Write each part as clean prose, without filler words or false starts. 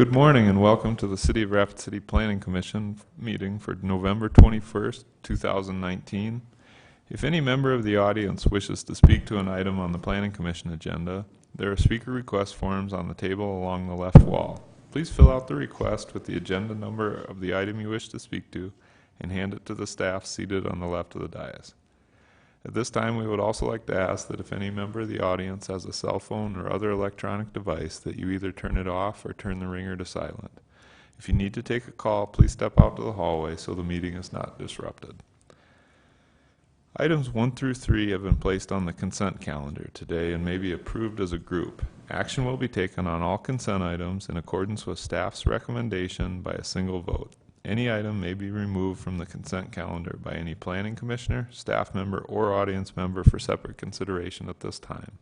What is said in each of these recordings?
Good morning and welcome to the City of Rapid City Planning Commission meeting for November 21st, 2019. If any member of the audience wishes to speak to an item on the Planning Commission agenda, there are speaker request forms on the table along the left wall. Please fill out the request with the agenda number of the item you wish to speak to and hand it to the staff seated on the left of the dais. At this time, we would also like to ask that if any member of the audience has a cell phone or other electronic device, that you either turn it off or turn the ringer to silent. If you need to take a call, please step out to the hallway so the meeting is not disrupted. Items 1 through 3 have been placed on the consent calendar today and may be approved as a group. Action will be taken on all consent items in accordance with staff's recommendation by a single vote. Any item may be removed from the consent calendar by any planning commissioner, staff member, or audience member for separate consideration at this time.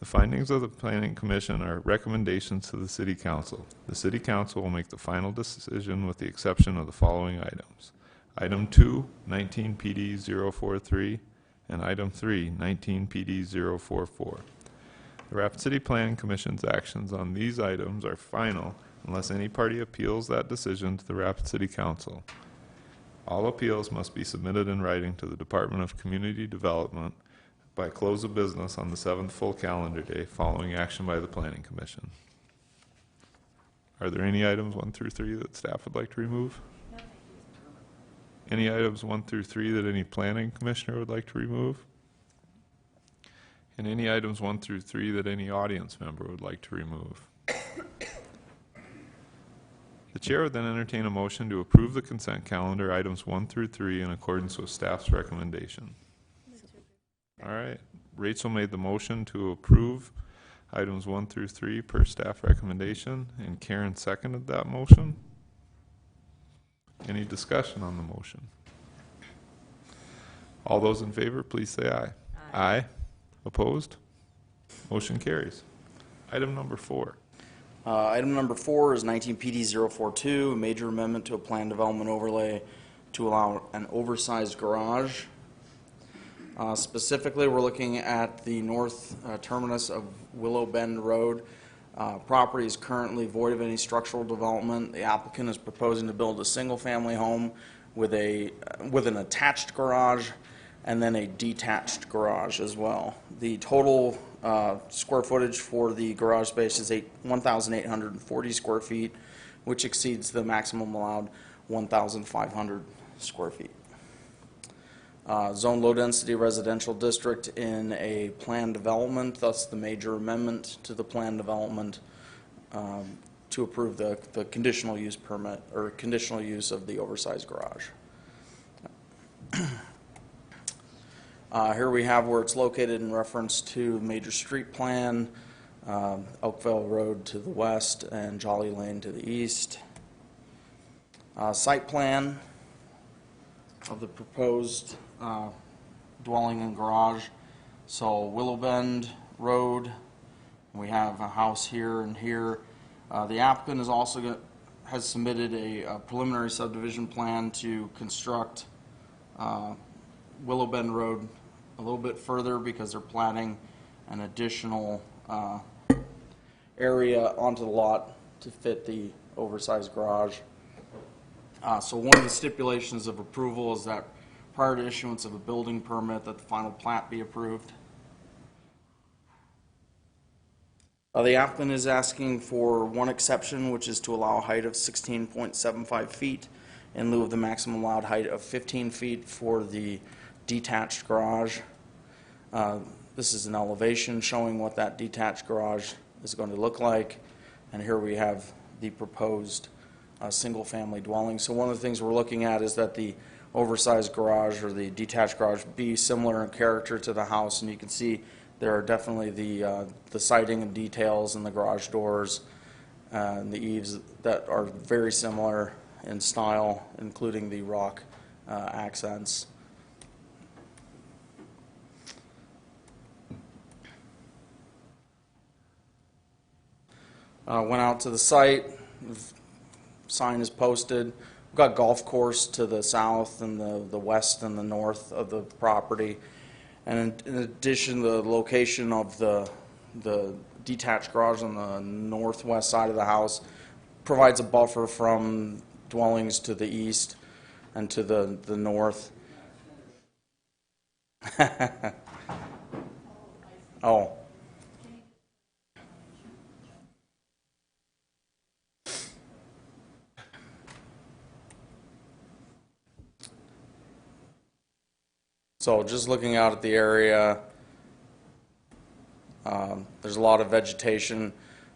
The findings of the Planning Commission are recommendations to the City Council. The City Council will make the final decision with the exception of the following items. Item 2, 19 PD 043, and Item 3, 19 PD 044. The Rapid City Planning Commission's actions on these items are final unless any party appeals that decision to the Rapid City Council. All appeals must be submitted in writing to the Department of Community Development by close of business on the 7th full calendar day following action by the Planning Commission. Are there any items 1 through 3 that staff would like to remove? No. Any items 1 through 3 that any planning commissioner would like to remove? And any items 1 through 3 that any audience member would like to remove? The chair would then entertain a motion to approve the consent calendar items 1 through 3 in accordance with staff's recommendation. All right. Rachel made the motion to approve items 1 through 3 per staff recommendation, and Karen seconded that motion. Any discussion on the motion? All those in favor, please say aye. Aye. Aye. Opposed? Motion carries. Item number 4. Item number 4 is 19 PD 042, a major amendment to a plan development overlay to allow an oversized garage. Specifically, we're looking at the north terminus of Willow Bend Road. Property is currently void of any structural development. The applicant is proposing to build a single-family home with an attached garage and then a detached garage as well. The total square footage for the garage space is 1,840 square feet, which exceeds the maximum allowed 1,500 square feet. Zone low density residential district in a planned development, thus the major amendment to the planned development to approve the conditional use permit or conditional use of the oversized garage. Here we have where it's located in reference to major street plan, Oakville Road to the west and Jolly Lane to the east. Site plan of the proposed dwelling and garage. So Willow Bend Road, we have a house here and here. The applicant is also has submitted a preliminary subdivision plan to construct Willow Bend Road a little bit further because they're planning an additional area onto the lot to fit the oversized garage. So one of the stipulations of approval is that prior to issuance of a building permit that the final plat be approved. The applicant is asking for one exception, which is to allow a height of 16.75 feet in lieu of the maximum allowed height of 15 feet for the detached garage. This is an elevation showing what that detached garage is going to look like, and here we have the proposed single-family dwelling. So one of the things we're looking at is that the oversized garage or the detached garage be similar in character to the house, and you can see there are definitely the siding and details and the garage doors and the eaves that are very similar in style, including the rock accents. Went out to the site, sign is posted. We've got golf course to the south and the west and the north of the property. And in addition, the location of the the detached garage on the northwest side of the house provides a buffer from dwellings to the east and to the north. Oh. So just looking out at the area, there's a lot of vegetation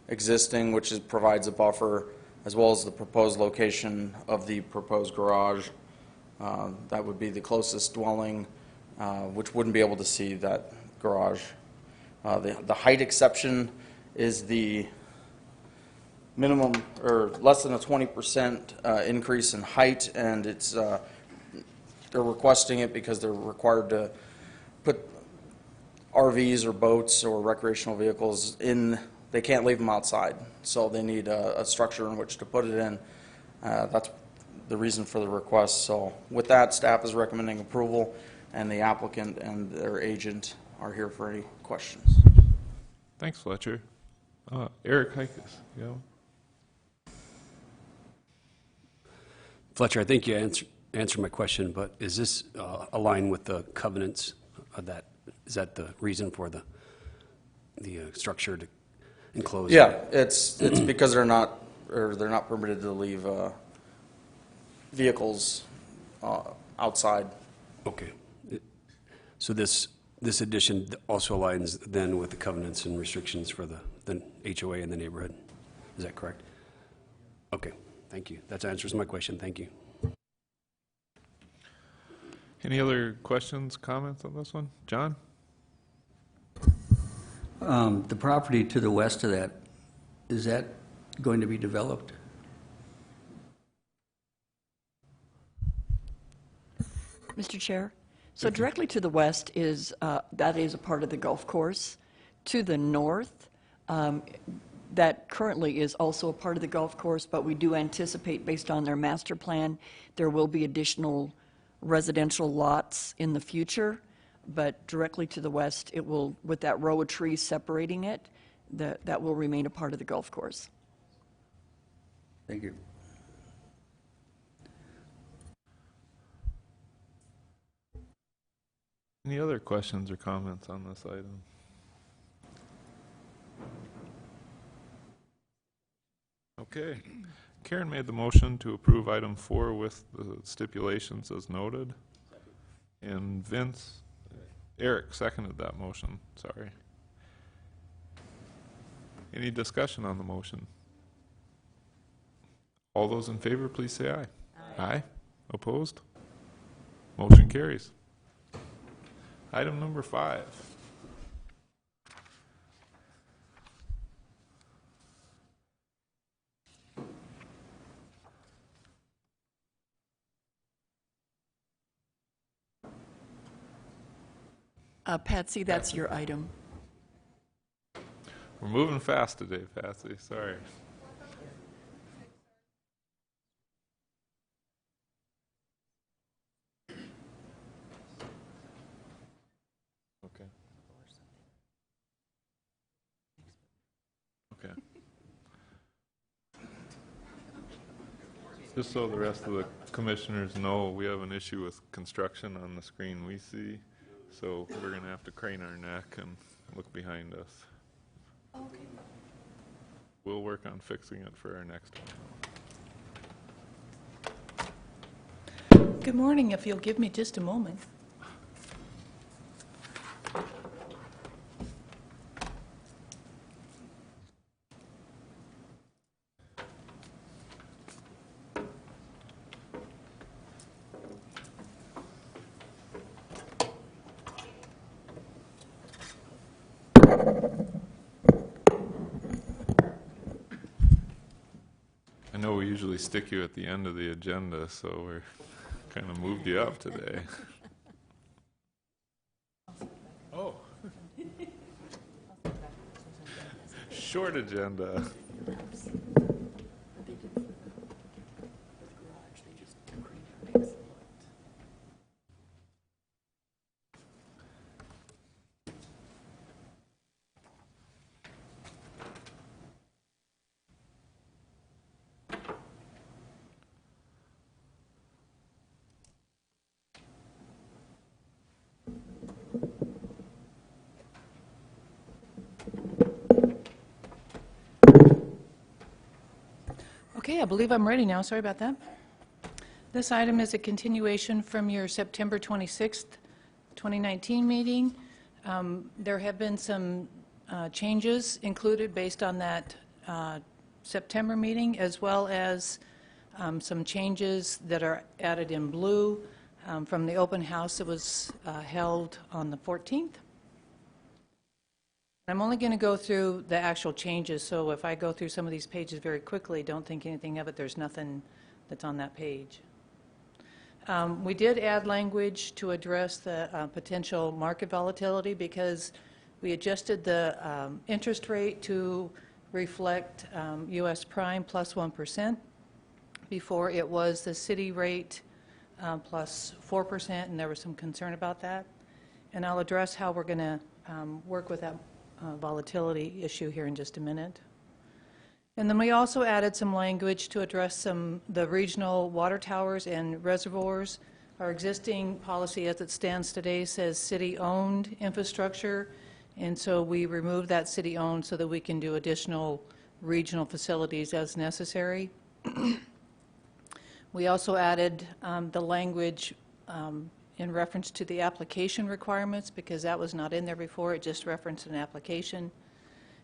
existing, which provides a buffer, as well as the proposed location of the proposed garage. That would be the closest dwelling, which wouldn't be able to see that garage. The height exception is the minimum, or less than a 20% increase in height, and it's they're requesting it because they're required to put RVs or boats or recreational vehicles in. They can't leave them outside, so they need a structure in which to put it in. That's the reason for the request. So with that, staff is recommending approval, and the applicant and their agent are here for any questions. Thanks, Fletcher. Eric Hikus, you know? Fletcher, I think you answered my question, but is this aligned with the covenants of that? Is that the reason for the structure to enclose? Yeah, it's because they're not permitted to leave vehicles outside. Okay. So this addition also aligns then with the covenants and restrictions for the HOA in the neighborhood. Is that correct? Okay. Thank you. That answers my question. Thank you. Any other questions, comments on this one? John? The property to the west of that, is that going to be developed? Mr. Chair, so directly to the west is, that is a part of the golf course. To the north, that currently is also a part of the golf course, but we do anticipate, based on their master plan, there will be additional residential lots in the future. But directly to the west, it will, with that row of trees separating it, that will remain a part of the golf course. Thank you. Any other questions or comments on this item? Okay. Karen made the motion to approve item 4 with the stipulations as noted. And Eric seconded that motion, sorry. Any discussion on the motion? All those in favor, please say aye. Aye. Opposed? Motion carries. Item number 5. Patsy, that's your item. We're moving fast today, Patsy, sorry. Okay. Okay. Just so the rest of the commissioners know, we have an issue with construction on the screen we see, so we're going to have to crane our neck and look behind us. Okay. We'll work on fixing it for our next one. Good morning, if you'll give me just a moment. I know we usually stick you at the end of the agenda, so we're kind of moved you up today. Oh. Short agenda. Okay, I believe I'm ready now. Sorry about that. This item is a continuation from your September 26th, 2019 meeting. There have been some changes included based on that September meeting, as well as some changes that are added in blue from the open house that was held on the 14th. I'm only going to go through the actual changes, so if I go through some of these pages very quickly, don't think anything of it. There's nothing that's on that page. We did add language to address the potential market volatility because we adjusted the interest rate to reflect U.S. prime plus 1%. Before it was the city rate plus 4%, and there was some concern about that. And I'll address how we're going to work with that volatility issue here in just a minute. And then we also added some language to address the regional water towers and reservoirs. Our existing policy as it stands today says city-owned infrastructure, and so we removed that city-owned so that we can do additional regional facilities as necessary. We also added the language in reference to the application requirements because that was not in there before. It just referenced an application.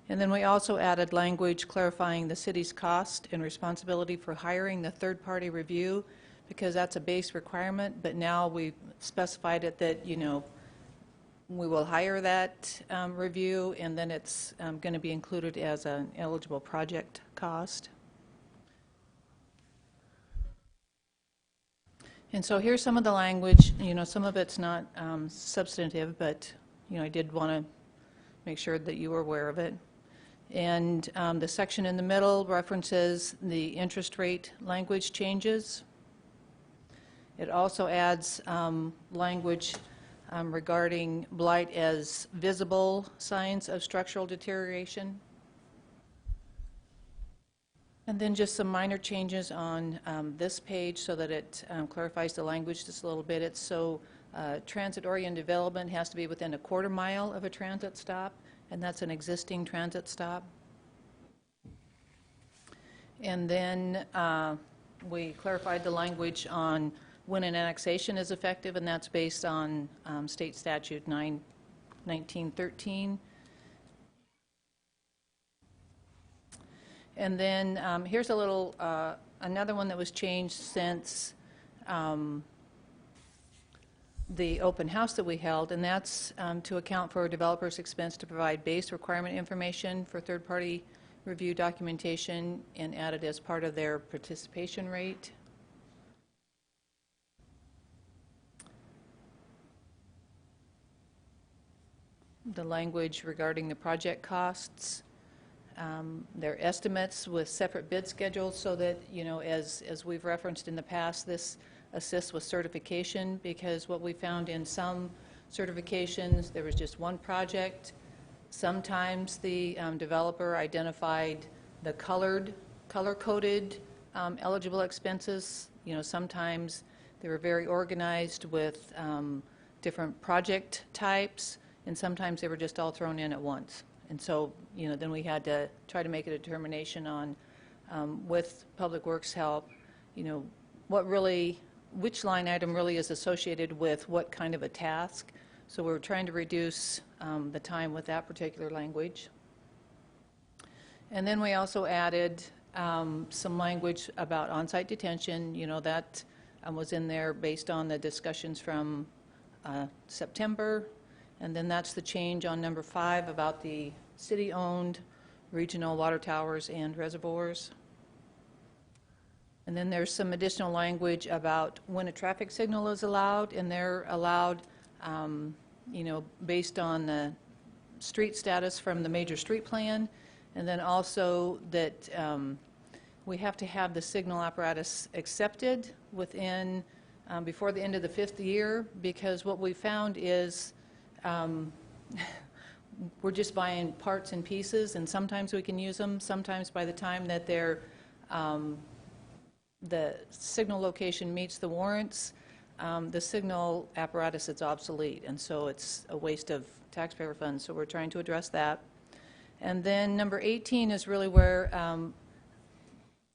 And then we also added language clarifying the city's cost and responsibility for hiring the third-party review because that's a base requirement, but now we've specified it that, you know, we will hire that review and then it's going to be included as an eligible project cost. And so here's some of the language. You know, some of it's not substantive, but, you know, I did want to make sure that you were aware of it. And the section in the middle references the interest rate language changes. It also adds language regarding blight as visible signs of structural deterioration. And then just some minor changes on this page so that it clarifies the language just a little bit. It's so transit-oriented development has to be within a quarter mile of a transit stop, and that's an existing transit stop. And then we clarified the language on when an annexation is effective, and that's based on State Statute 1913. And then here's a little, another one that was changed since the open house that we held, and that's to account for a developer's expense to provide base requirement information for third-party review documentation and added as part of their participation rate. The language regarding the project costs. Their estimates with separate bid schedules so that, you know, as we've referenced in the past, this assists with certification because what we found in some certifications, there was just one project. Sometimes the developer identified the color-coded eligible expenses. You know, sometimes they were very organized with different project types, and sometimes they were just all thrown in at once. And so, you know, then we had to try to make a determination on, with Public Works help, you know, which line item really is associated with what kind of a task. So we're trying to reduce the time with that particular language. And then we also added some language about on-site detention. You know, that was in there based on the discussions from September. And then that's the change on number 5 about the city-owned regional water towers and reservoirs. And then there's some additional language about when a traffic signal is allowed, and they're allowed, you know, based on the street status from the major street plan, and then also that we have to have the signal apparatus accepted within, before the end of the 5th year, because what we found is we're just buying parts and pieces, and sometimes we can use them. Sometimes by the time that they're, the signal location meets the warrants, the signal apparatus is obsolete, and so it's a waste of taxpayer funds. So we're trying to address that. And then number 18 is really where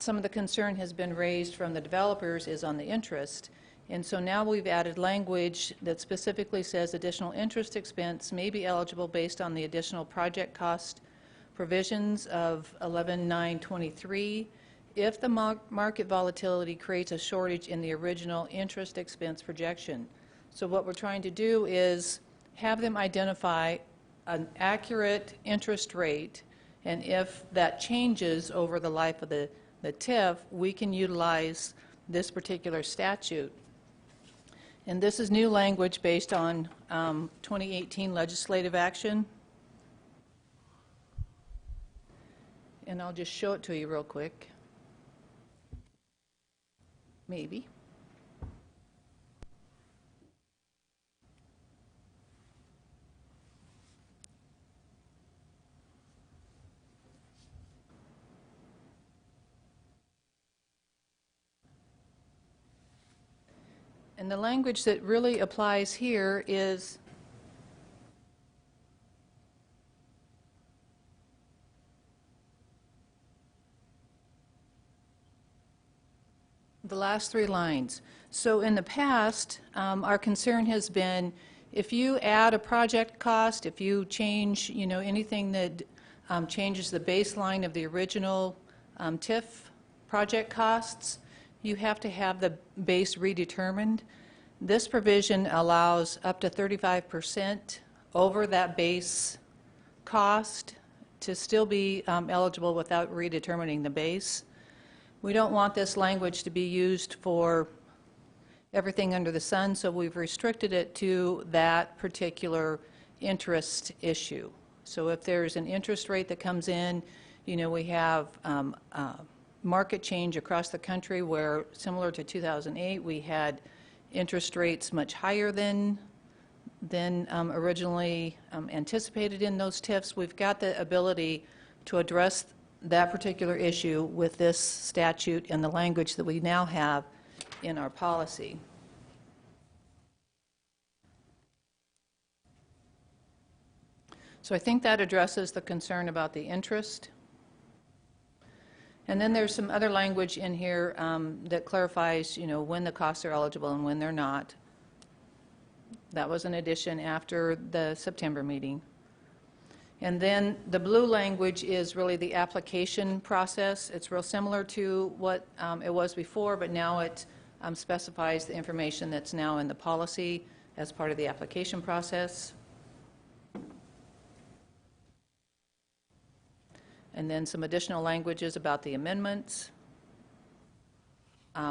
some of the concern has been raised from the developers is on the interest. And so now we've added language that specifically says additional interest expense may be eligible based on the additional project cost provisions of 11.923 if the market volatility creates a shortage in the original interest expense projection. So what we're trying to do is have them identify an accurate interest rate, and if that changes over the life of the TIF, we can utilize this particular statute. And this is new language based on 2018 legislative action. And I'll just show it to you real quick. Maybe. And the language that really applies here is the last three lines. So in the past, our concern has been if you add a project cost, if you change, anything that changes the baseline of the original TIF project costs, you have to have the base redetermined. This provision allows up to 35% over that base cost to still be eligible without redetermining the base. We don't want this language to be used for everything under the sun, so we've restricted it to that particular interest issue. So if there's an interest rate that comes in, we have market change across the country where, similar to 2008, we had interest rates much higher than originally anticipated in those TIFs. We've got the ability to address that particular issue with this statute and the language that we now have in our policy. So I think that addresses the concern about the interest. And then there's some other language in here that clarifies, when the costs are eligible and when they're not. That was an addition after the September meeting. And then the blue language is really the application process. It's real similar to what it was before, but now it specifies the information that's now in the policy as part of the application process. And then some additional languages about the amendments.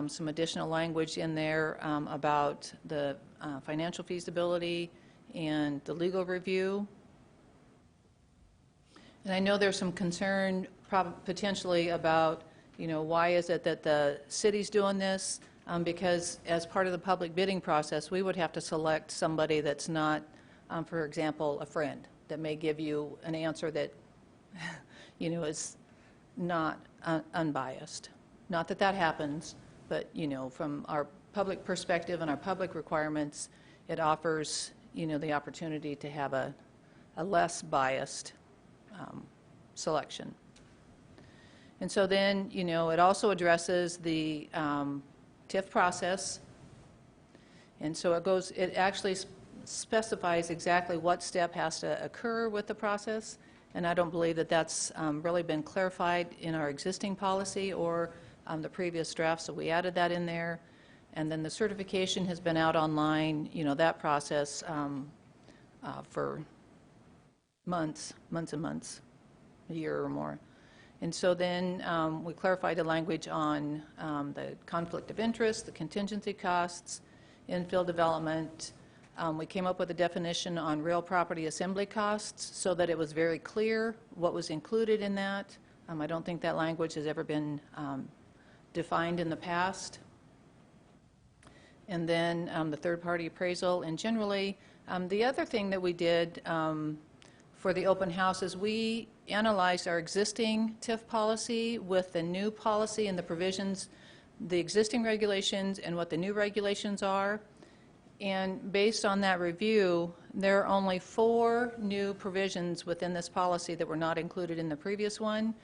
Some additional language in there about the financial feasibility and the legal review. And I know there's some concern potentially about, why is it that the city's doing this? Because as part of the public bidding process, we would have to select somebody that's not, for example, a friend, that may give you an answer that is not unbiased. Not that that happens, but, from our public perspective and our public requirements, it offers, the opportunity to have a less biased selection. And so then, it also addresses the TIF process. And so it actually specifies exactly what step has to occur with the process. And I don't believe that that's really been clarified in our existing policy or the previous draft, so we added that in there. And then the certification has been out online, that process for months and months, a year or more. And so then we clarified the language on the conflict of interest, the contingency costs, infill development. We came up with a definition on real property assembly costs so that it was very clear what was included in that. I don't think that language has ever been defined in the past. And then the third-party appraisal. And generally, the other thing that we did for the open house is we analyzed our existing TIF policy with the new policy and the provisions, the existing regulations and what the new regulations are. And based on that review, there are only 4 new provisions within this policy that were not included in the previous one.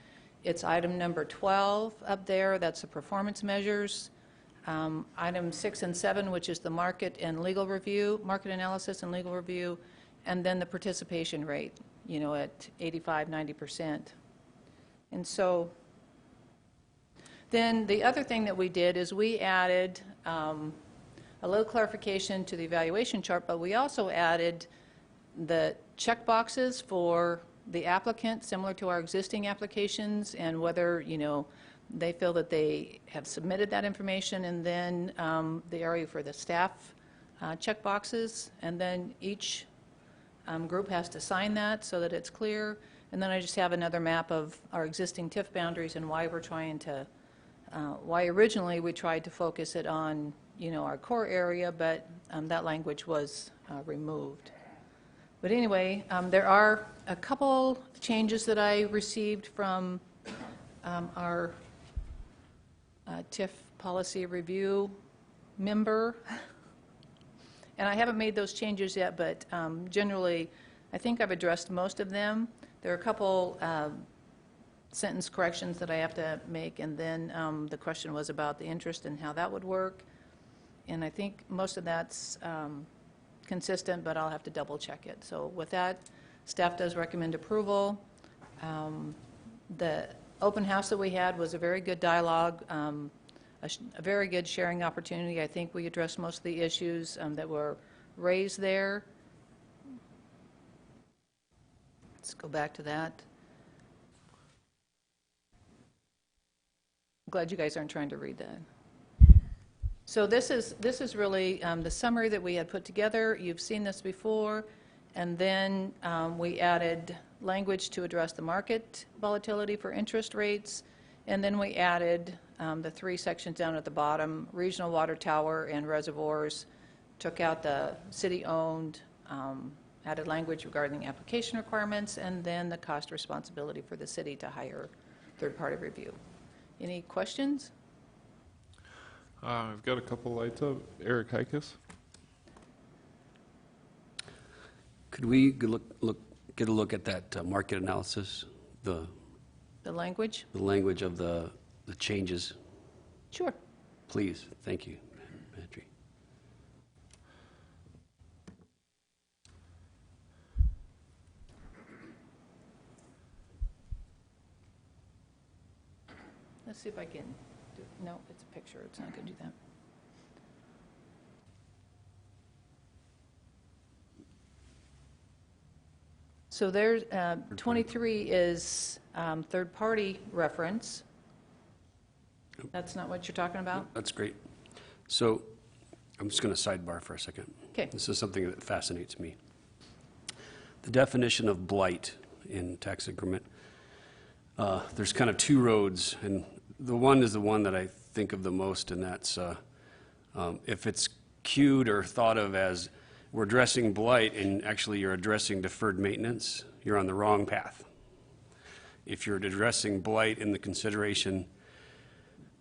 It's item number 12 up there, that's the performance measures. Item 6 and 7, which is the market and legal review, market analysis and legal review, and then the participation rate, you know, at 85, 90%. And so then the other thing that we did is we added a little clarification to the evaluation chart, but we also added the check boxes for the applicant, similar to our existing applications, and whether, you know, they feel that they have submitted that information, and then the area for the staff check boxes, and then each group has to sign that so that it's clear. And then I just have another map of our existing TIF boundaries and why we're trying to, why originally we tried to focus it on, you know, our core area, but that language was removed. But anyway, there are a couple changes that I received from our TIF policy review member. And I haven't made those changes yet, but generally, I think I've addressed most of them. There are a couple sentence corrections that I have to make, and then the question was about the interest and how that would work. And I think most of that's consistent, but I'll have to double check it. So with that, staff does recommend approval. The open house that we had was a very good dialogue, a very good sharing opportunity. I think we addressed most of the issues that were raised there. Let's go back to that. I'm glad you guys aren't trying to read that. So this is really the summary that we had put together. You've seen this before, and then we added language to address the market volatility for interest rates, and then we added the 3 sections down at the bottom: regional water tower and reservoirs. Took out the city-owned, added language regarding the application requirements, and then the cost responsibility for the city to hire third-party review. Any questions? I've got a couple lights up. Eric Hikas. Could we get a look at that market analysis, the language? language of the changes, Sure. please? Thank you, Madry. Let's see if I can do, no, it's a picture, it's not going to do that. So there's, 23 is third-party reference. That's not what you're talking about? That's great. So I'm just going to sidebar for a second. Okay. This is something that fascinates me. The definition of blight in tax increment, there's kind of 2 roads, and the one is the one that I think of the most, and that's if it's cued or thought of as we're addressing blight and actually you're addressing deferred maintenance, you're on the wrong path. If you're addressing blight in the consideration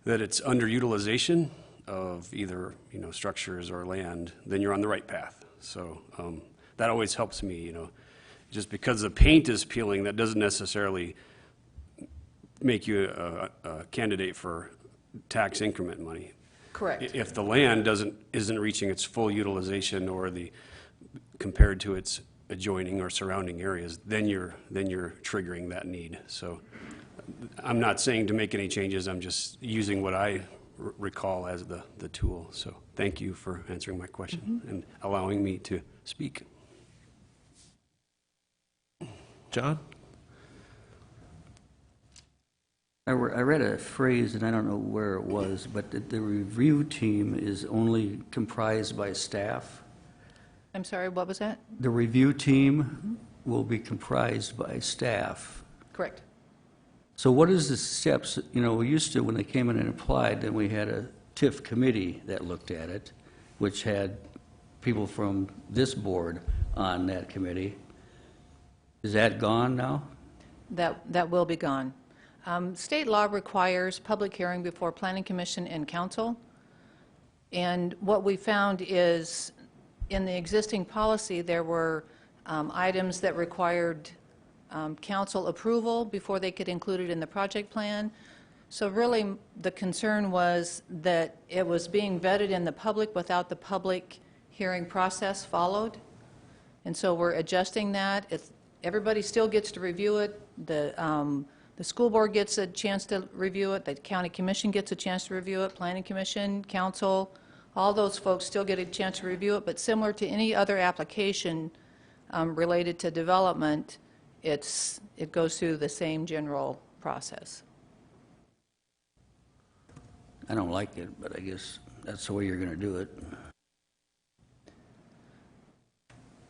that it's underutilization of either, you know, structures or land, then you're on the right path. So that always helps me, you know. Just because the paint is peeling, that doesn't necessarily make you a candidate for tax increment money. Correct. If the land isn't reaching its full utilization or compared to its adjoining or surrounding areas, then you're triggering that need. So I'm not saying to make any changes, I'm just using what I recall as the tool. So thank you for answering my question and allowing me to speak. John? I read a phrase, and I don't know where it was, but that the review team is only comprised by staff. I'm sorry, what was that? The review team will be comprised by staff. Correct. So what is the steps, you know, we used to, when they came in and applied, then we had a TIF committee that looked at it, which had people from this board on that committee. Is that gone now? That will be gone. State law requires public hearing before Planning Commission and Council. And what we found is in the existing policy, there were items that required council approval before they could include it in the project plan. So really, the concern was that it was being vetted in the public without the public hearing process followed. And so we're adjusting that. Everybody still gets to review it. The school board gets a chance to review it. The county commission gets a chance to review it. Planning commission, council, all those folks still get a chance to review it. But similar to any other application related to development, it goes through the same general process. I don't like it, but I guess that's the way you're going to do it.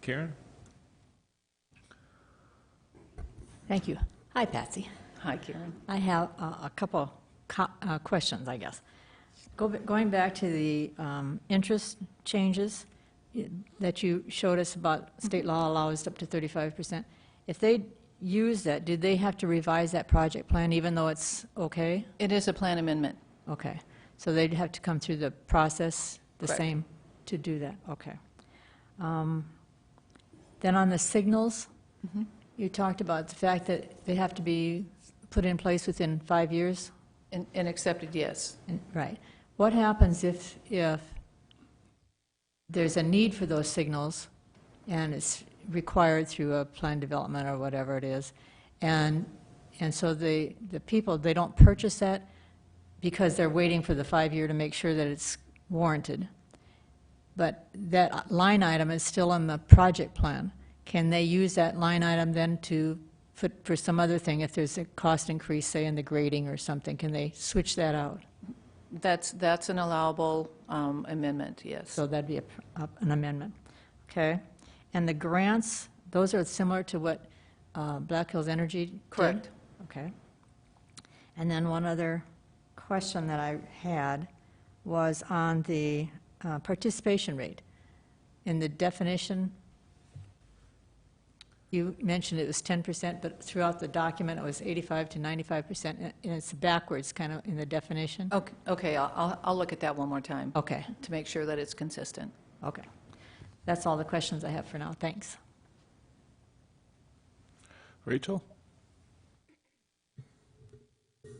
Karen? Thank you. Hi, Patsy. Hi, Karen. I have a couple questions, I guess. Going back to the interest changes that you showed us about state law allows up to 35%. If they use that, did they have to revise that project plan even though it's okay? It is a plan amendment. Okay. So they'd have to come through the process the Correct. same to do that? Okay. Then on the signals, you talked about the fact that they have to be put in place within 5 years? And accepted, yes. Right. What happens if there's a need for those signals and it's required through a plan development or whatever it is, and so the people, they don't purchase that because they're waiting for the 5 year to make sure that it's warranted, but that line item is still in the project plan. Can they use that line item then for some other thing? If there's a cost increase, say in the grading or something, can they switch that out? That's an allowable amendment, yes. So that'd be an amendment. Okay. And the grants, those are similar to what Black Hills Energy did? Correct. Okay. And then one other question that I had was on the participation rate. In the definition, you mentioned it was 10%, but throughout the document it was 85 to 95%, and it's backwards kind of in the definition? Okay, I'll look at that one more time. Okay. To make sure that it's consistent. Okay. That's all the questions I have for now. Thanks. Rachel?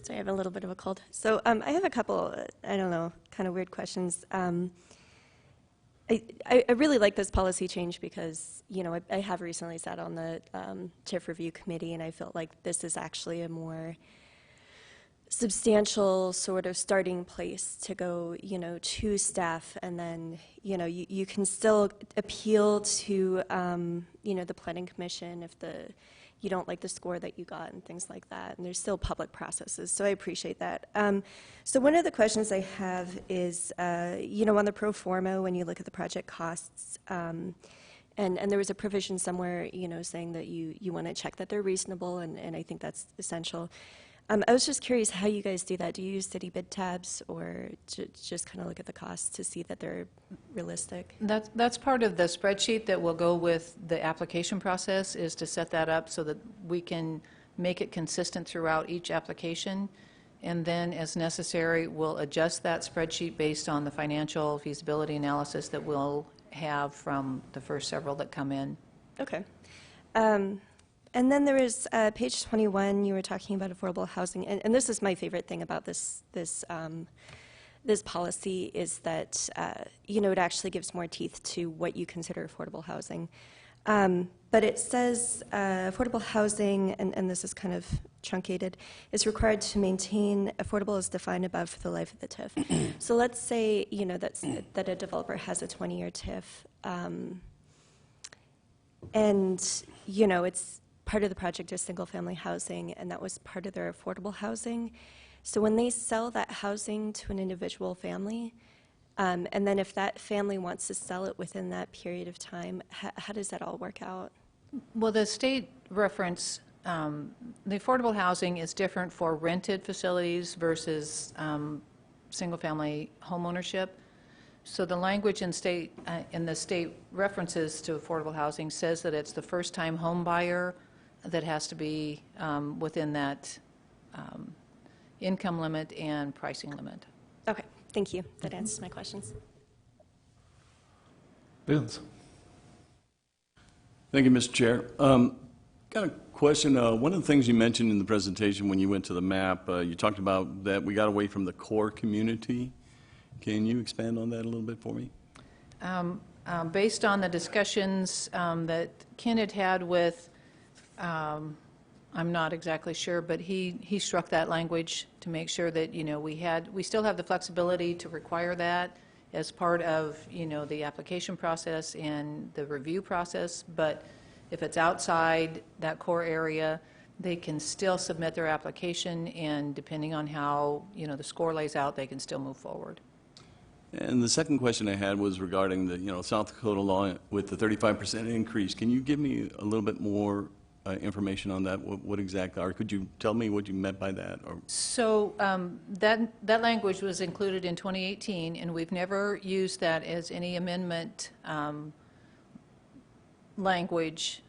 Sorry, I have a little bit of a cold. So I have a couple, I don't know, kind of weird questions. I really like this policy change because, you know, I have recently sat on the TIF review committee, and I felt like this is actually a more substantial sort of starting place to go, you know, to staff, and then, you know, you can still appeal to, you know, the planning commission if you don't like the score that you got and things like that, and there's still public processes, so I appreciate that. So one of the questions I have is, you know, on the pro forma, when you look at the project costs, and there was a provision somewhere, you know, saying that you want to check that they're reasonable, and I think that's essential. I was just curious how you guys do that. Do you use city bid tabs, or just kind of look at the costs to see that they're realistic? That's part of the spreadsheet that will go with the application process, is to set that up so that we can make it consistent throughout each application. And then, as necessary, we'll adjust that spreadsheet based on the financial feasibility analysis that we'll have from the first several that come in. Okay. And then there was page 21, you were talking about affordable housing, and this is my favorite thing about this policy, is that, you know, it actually gives more teeth to what you consider affordable housing. But it says affordable housing, and this is kind of truncated, is required to maintain affordable as defined above for the life of the TIF. So let's say, you know, that a developer has a 20-year TIF, and, you know, it's part of the project is single-family housing, and that was part of their affordable housing. So when they sell that housing to an individual family, and then if that family wants to sell it within that period of time, how does that all work out? Well, the state reference, the affordable housing is different for rented facilities versus single-family homeownership. So the language in the state references to affordable housing says that it's the first-time home buyer that has to be within that income limit and pricing limit. Okay, thank you. That answers my questions. Vince? Thank you, Mr. Chair. Got a question. One of the things you mentioned in the presentation when you went to the map, you talked about that we got away from the core community. Can you expand on that a little bit for me? Based on the discussions that Ken had had with, I'm not exactly sure, but he struck that language to make sure that, we still have the flexibility to require that as part of, the application process and the review process, but if it's outside that core area, they can still submit their application, and depending on how, the score lays out, they can still move forward. And the second question I had was regarding the, South Dakota law with the 35% increase. Can you give me a little bit more information on that? What exactly, or could you tell me what you meant by that? Or So that language was included in 2018, and we've never used that as any amendment language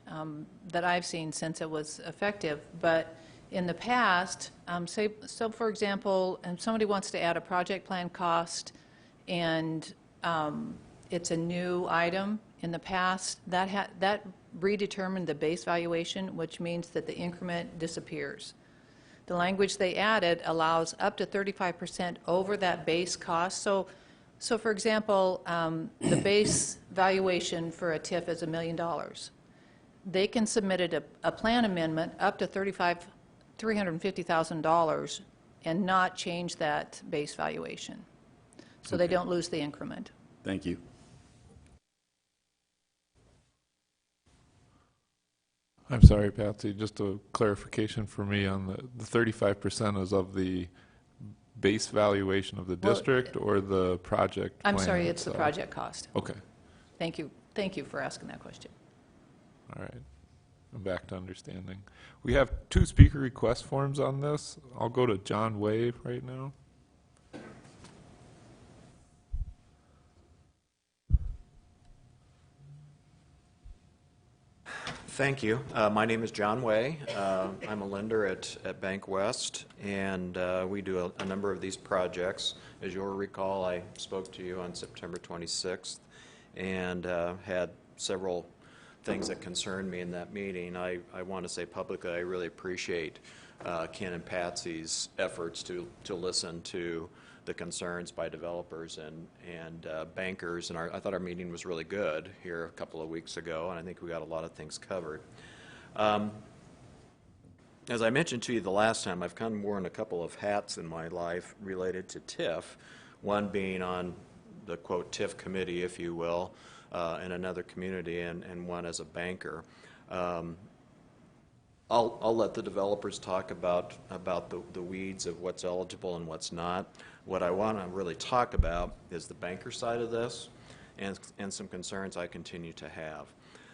that I've seen since it was effective. But in the past, so for example, somebody wants to add a project plan cost, and it's a new item. In the past, that redetermined the base valuation, which means that the increment disappears. The language they added allows up to 35% over that base cost. So for example, the base valuation for a TIF is $1 million. They can submit a plan amendment up to $350,000 and not change that base valuation. So they don't lose the increment. thank you. I'm sorry, Patsy, just a clarification for me on the 35% is of the base valuation of the Well, district or the project I'm plan sorry, it's the itself? project cost. Okay, Thank you. Thank you for asking that question. all right. I'm back to understanding. We have 2 speaker request forms on this. I'll go to John Way right now. Thank you. My name is John Way. I'm a lender at Bank West, and we do a number of these projects. As you'll recall, I spoke to you on September 26th and had several things that concerned me in that meeting. I want to say publicly I really appreciate Ken and Patsy's efforts to listen to the concerns by developers and bankers, and I thought our meeting was really good here a couple of weeks ago, and I think we got a lot of things covered. As I mentioned to you the last time, I've kind of worn a couple of hats in my life related to TIF, one being on the, quote, TIF committee, if you will, in another community, and one as a banker. I'll let the developers talk about the weeds of what's eligible and what's not. What I want to really talk about is the banker side of this and some concerns I continue to have.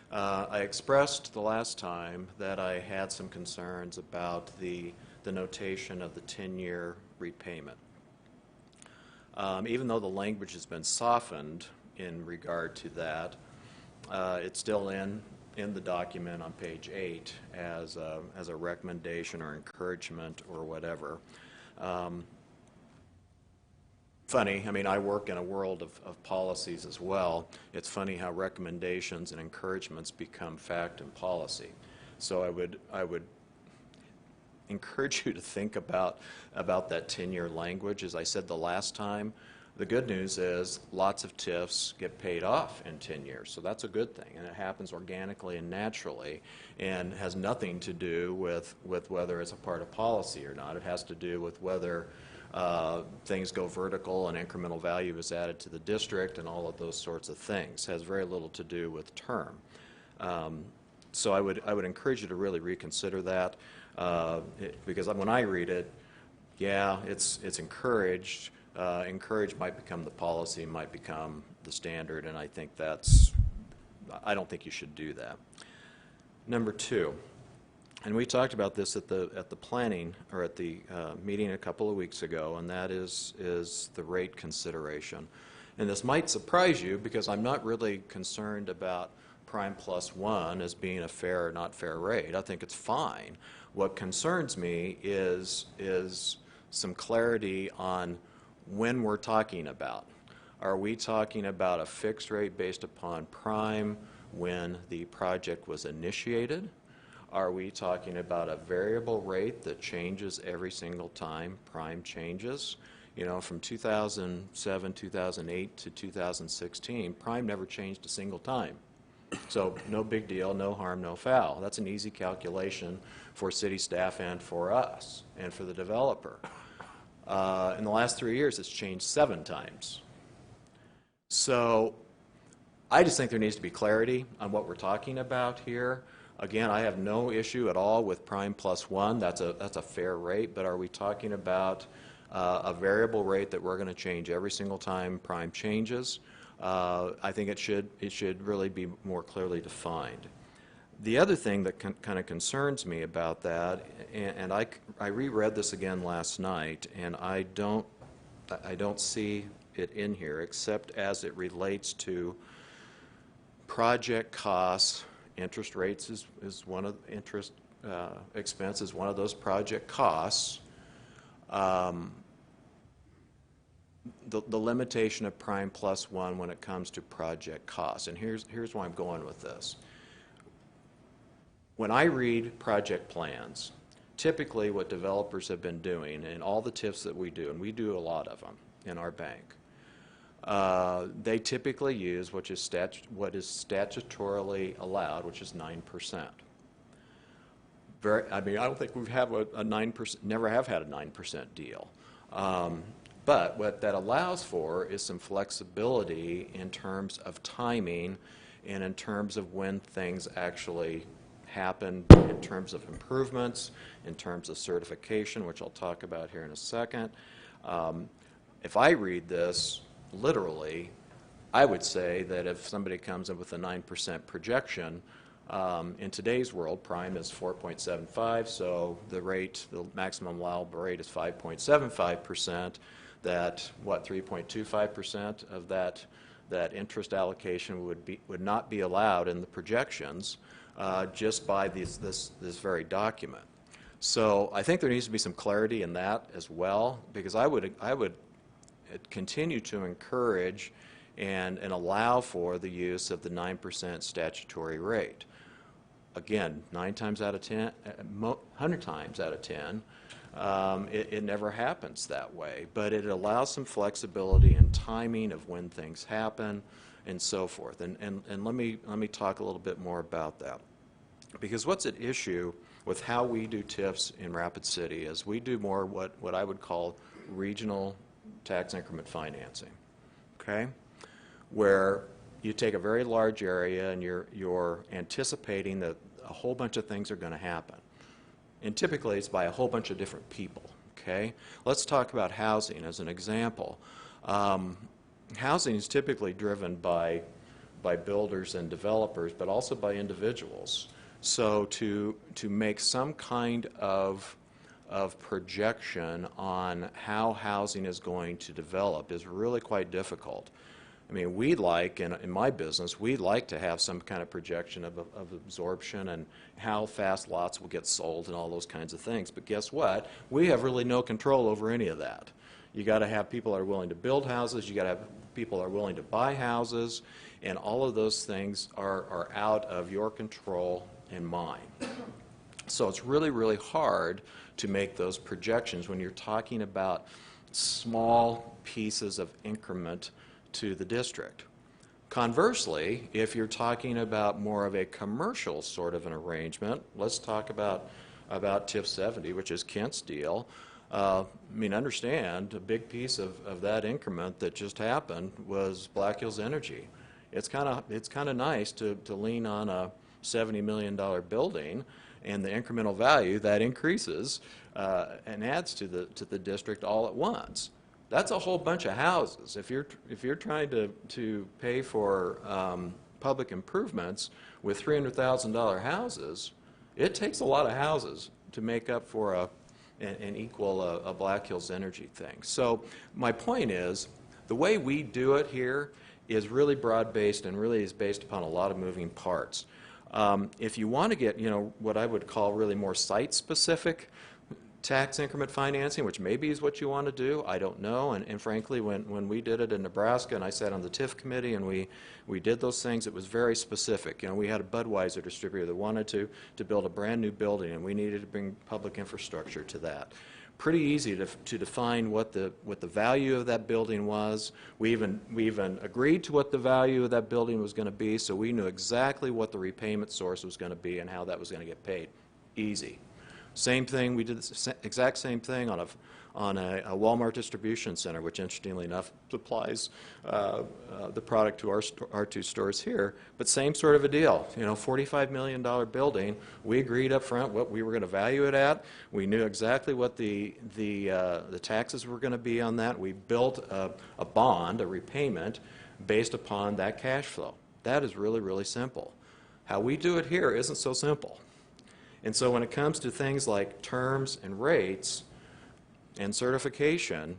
I expressed the last time that I had some concerns about the notation of the 10-year repayment. Even though the language has been softened in regard to that, it's still in the document on page 8 as a recommendation or encouragement or whatever. Funny, I mean, I work in a world of policies as well. It's funny how recommendations and encouragements become fact and policy. So I would encourage you to think about that 10-year language. As I said the last time, the good news is lots of TIFs get paid off in 10 years, so that's a good thing, and it happens organically and naturally and has nothing to do with whether it's a part of policy or not. It has to do with whether things go vertical and incremental value is added to the district and all of those sorts of things. It has very little to do with term. So I would encourage you to really reconsider that because when I read it, yeah, it's encouraged. Encouraged might become the policy, might become the standard, and I think I don't think you should do that. Number 2, and we talked about this at the planning or at the meeting a couple of weeks ago, and that is the rate consideration. And this might surprise you because I'm not really concerned about prime plus 1 as being a fair or not fair rate. I think it's fine. What concerns me is some clarity on when we're talking about. Are we talking about a fixed rate based upon prime when the project was initiated? Are we talking about a variable rate that changes every single time prime changes? You know, from 2007, 2008 to 2016, prime never changed a single time. So no big deal, no harm, no foul. That's an easy calculation for city staff and for us and for the developer. In the last 3 years, it's changed 7 times. So I just think there needs to be clarity on what we're talking about here. Again, I have no issue at all with prime plus 1. That's a fair rate, but are we talking about a variable rate that we're going to change every single time prime changes? I think it should really be more clearly defined. The other thing that kind of concerns me about that, and I reread this again last night, and I don't see it in here except as it relates to project costs. Interest rates is one of interest expense is one of those project costs. The limitation of prime plus 1 when it comes to project costs, and here's why I'm going with this. When I read project plans, typically what developers have been doing, and all the TIFs that we do, and we do a lot of them in our bank, they typically use what is statutorily allowed, which is 9%. I mean, I don't think we've had a 9%, never have had a 9% deal. But what that allows for is some flexibility in terms of timing and in terms of when things actually happen, in terms of improvements, in terms of certification, which I'll talk about here in a second. If I read this literally, I would say that if somebody comes in with a 9% projection, in today's world, prime is 4.75, so the maximum allowable rate is 5.75%. That, what, 3.25% of that interest allocation would not be allowed in the projections just by this very document. So I think there needs to be some clarity in that as well, because I would continue to encourage and allow for the use of the 9% statutory rate. Again, 9 times out of 10, 100 times out of 10, it never happens that way, but it allows some flexibility and timing of when things happen and so forth. And let me talk a little bit more about that, because what's at issue with how we do TIFs in Rapid City is we do more what I would call regional tax increment financing, okay, where you take a very large area and you're anticipating that a whole bunch of things are going to happen. And typically it's by a whole bunch of different people, okay? Let's talk about housing as an example. Housing is typically driven by builders and developers, but also by individuals. So to make some kind of projection on how housing is going to develop is really quite difficult. I mean, we'd like, in my business, we'd like to have some kind of projection of absorption and how fast lots will get sold and all those kinds of things. But guess what? We have really no control over any of that. You got to have people that are willing to build houses. You got to have people that are willing to buy houses, and all of those things are out of your control and mine. So it's really, really hard to make those projections when you're talking about small pieces of increment to the district. Conversely, if you're talking about more of a commercial sort of an arrangement, let's talk about TIF 70, which is Kent's deal. I mean, understand, a big piece of that increment that just happened was Black Hills Energy. It's kind of nice to lean on a $70 million building, and the incremental value that increases and adds to the district all at once. That's a whole bunch of houses. If you're trying to pay for public improvements with $300,000 houses, it takes a lot of houses to make up for and equal a Black Hills Energy thing. So my point is, the way we do it here is really broad-based and really is based upon a lot of moving parts. If you want to get, what I would call really more site-specific, tax increment financing, which maybe is what you want to do, I don't know. And frankly, when we did it in Nebraska, and I sat on the TIF committee, and we did those things, it was very specific. You know, we had a Budweiser distributor that wanted to build a brand-new building, and we needed to bring public infrastructure to that. Pretty easy to define what the value of that building was. We even agreed to what the value of that building was going to be, so we knew exactly what the repayment source was going to be and how that was going to get paid. Easy. Same thing, we did the exact same thing on a Walmart distribution center, which interestingly enough supplies the product to our two stores here, but same sort of a deal. You know, $45 million building, we agreed up front what we were going to value it at. We knew exactly what the taxes were going to be on that. We built a bond, a repayment, based upon that cash flow. That is really, really simple. How we do it here isn't so simple. And so when it comes to things like terms and rates and certification,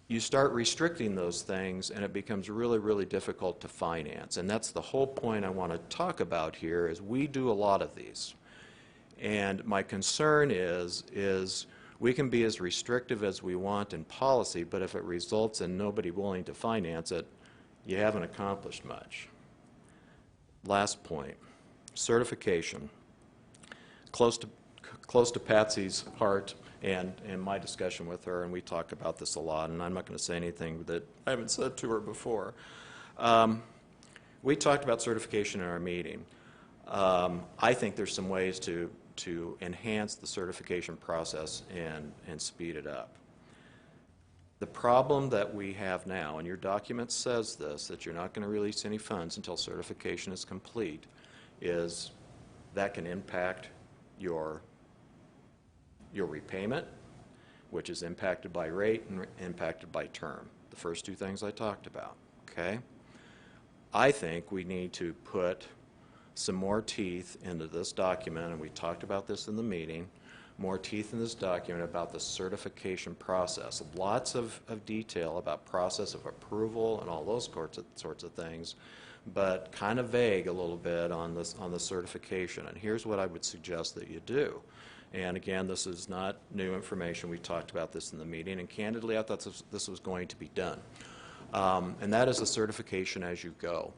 you start restricting those things and it becomes really, really difficult to finance. And that's the whole point I want to talk about here is we do a lot of these. And my concern is we can be as restrictive as we want in policy, but if it results in nobody willing to finance it, you haven't accomplished much. Last point, certification. Close to Patsy's heart and my discussion with her, and we talk about this a lot, and I'm not going to say anything that I haven't said to her before. We talked about certification in our meeting. I think there's some ways to enhance the certification process and speed it up. The problem that we have now, and your document says this, that you're not going to release any funds until certification is complete, is that can impact your repayment, which is impacted by rate and impacted by term. The first two things I talked about, okay? I think we need to put some more teeth into this document, and we talked about this in the meeting, more teeth in this document about the certification process. Lots of detail about process of approval and all those sorts of things, but kind of vague a little bit on the certification. And here's what I would suggest that you do. And again, this is not new information. We talked about this in the meeting, and candidly, I thought this was going to be done. And that is a certification as you go.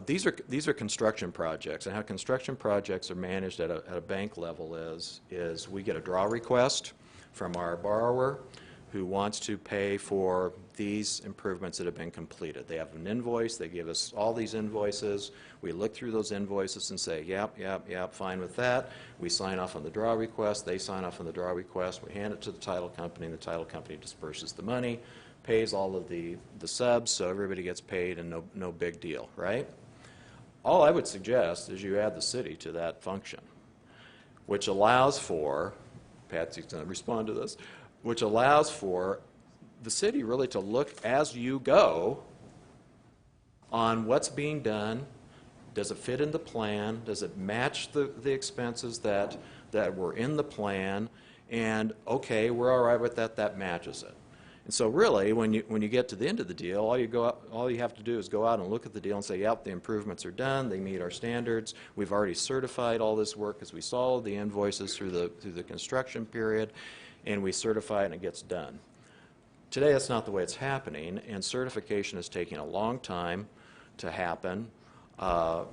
These are construction projects, and how construction projects are managed at a bank level is we get a draw request from our borrower who wants to pay for these improvements that have been completed. They have an invoice, they give us all these invoices, we look through those invoices and say, yep, fine with that. We sign off on the draw request, they sign off on the draw request, we hand it to the title company, and the title company disperses the money, pays all of the subs, so everybody gets paid and no big deal, right? All I would suggest is you add the city to that function, which allows for, Patsy's going to respond to this, which allows for the city really to look as you go on what's being done. Does it fit in the plan? Does it match the expenses that were in the plan? And okay, we're all right with that, that matches it. And so really, when you get to the end of the deal, all you have to do is go out and look at the deal and say, yep, the improvements are done, they meet our standards, we've already certified all this work because we saw the invoices through the construction period, and we certify it and it gets done. Today, that's not the way it's happening, and certification is taking a long time to happen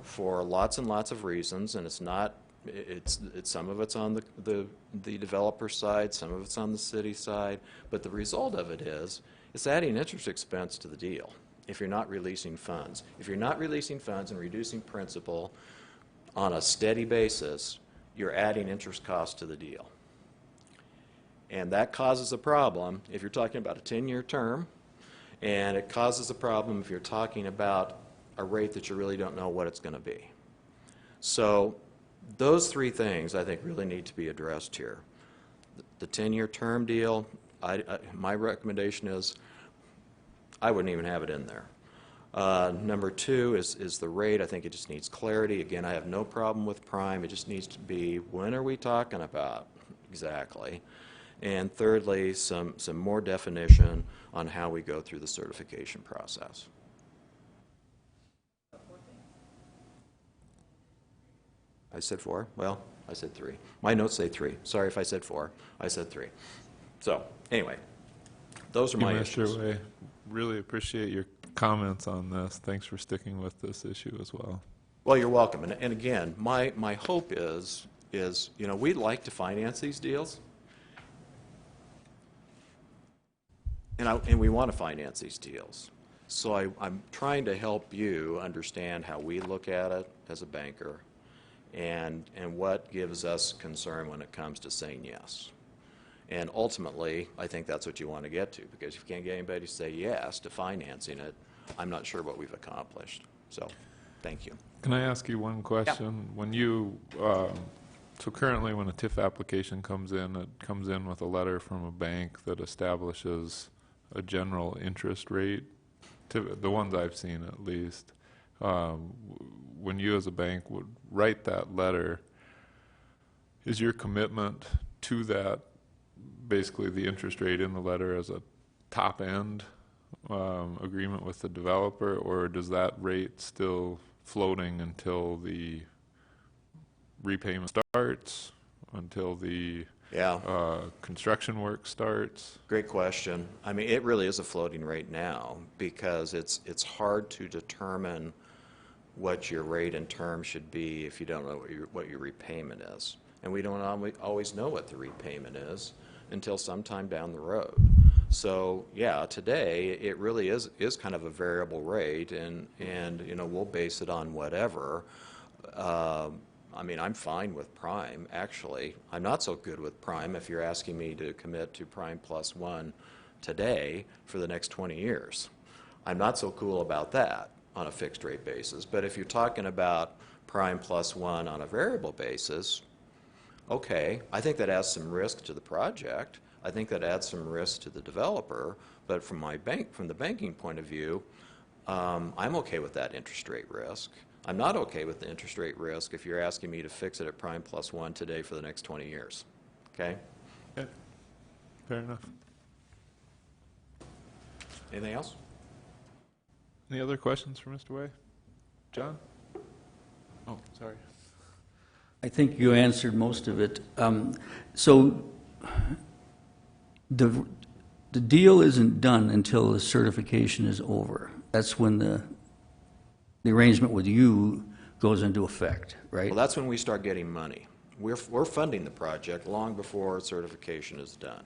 for lots and lots of reasons, and it's not. It's some of it's on the developer side, some of it's on the city side, but the result of it is it's adding interest expense to the deal if you're not releasing funds. If you're not releasing funds and reducing principal on a steady basis, you're adding interest costs to the deal. And that causes a problem if you're talking about a 10-year term, and it causes a problem if you're talking about a rate that you really don't know what it's going to be. So those three things, I think, really need to be addressed here. The 10-year term deal, my recommendation is I wouldn't even have it in there. Number two is the rate. I think it just needs clarity. Again, I have no problem with prime. It just needs to be, when are we talking about exactly? And thirdly, some more definition on how we go through the certification process. I said 4. Well, I said 3. My notes say 3. Sorry if I said 4. I said 3. So, anyway, those are my issues. Mr. Way, really appreciate your comments on this. Thanks for sticking with this issue as well. Well, you're welcome. And again, my hope is, you know, we'd like to finance these deals. And we want to finance these deals. So I'm trying to help you understand how we look at it as a banker and what gives us concern when it comes to saying yes. And ultimately, I think that's what you want to get to, because if you can't get anybody to say yes to financing it, I'm not sure what we've accomplished. So, thank you. Can I ask you one question? When you, so currently when a TIF application comes in, it comes in with a letter from a bank that establishes a general interest rate, the ones I've seen at least. When you as a bank would write that letter, is your commitment to that basically the interest rate in the letter as a top end agreement with the developer, or does that rate still floating until the repayment starts, until the construction work starts? Great question. I mean, it really is a floating rate now, because it's hard to determine what your rate and term should be if you don't know what your repayment is. And we don't always know what the repayment is until sometime down the road. So yeah, today it really is kind of a variable rate, and you know, we'll base it on whatever. I mean, I'm fine with prime, actually. I'm not so good with prime if you're asking me to commit to prime plus 1 today for the next 20 years. I'm not so cool about that on a fixed rate basis. But if you're talking about prime plus 1 on a variable basis, okay, I think that adds some risk to the project. I think that adds some risk to the developer. But from the banking point of view, I'm okay with that interest rate risk. I'm not okay with the interest rate risk if you're asking me to fix it at prime plus 1 today for the next 20 years. Okay? Yeah, fair enough. Anything else? Any other questions for Mr. Way? John? Oh, sorry. I think you answered most of it. So the deal isn't done until the certification is over. That's when the arrangement with you goes into effect, right? Well, that's when we start getting money. We're funding the project long before certification is done.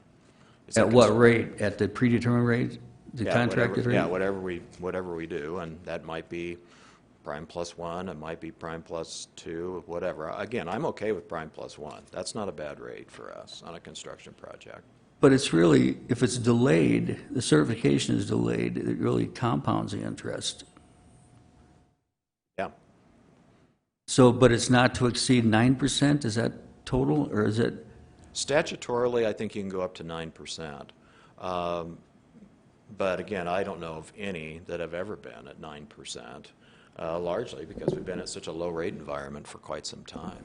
At what rate? At the predetermined rate? The contracted rate? Yeah, whatever we do, and that might be prime plus 1, it might be prime plus 2, whatever. Again, I'm okay with prime plus 1. That's not a bad rate for us on a construction project. But it's really, if it's delayed, the certification is delayed, it really compounds the interest. Yeah. So, but it's not to exceed 9%? Is that total, or is it? Statutorily, I think you can go up to 9%. But again, I don't know of any that have ever been at 9%, largely because we've been at such a low rate environment for quite some time.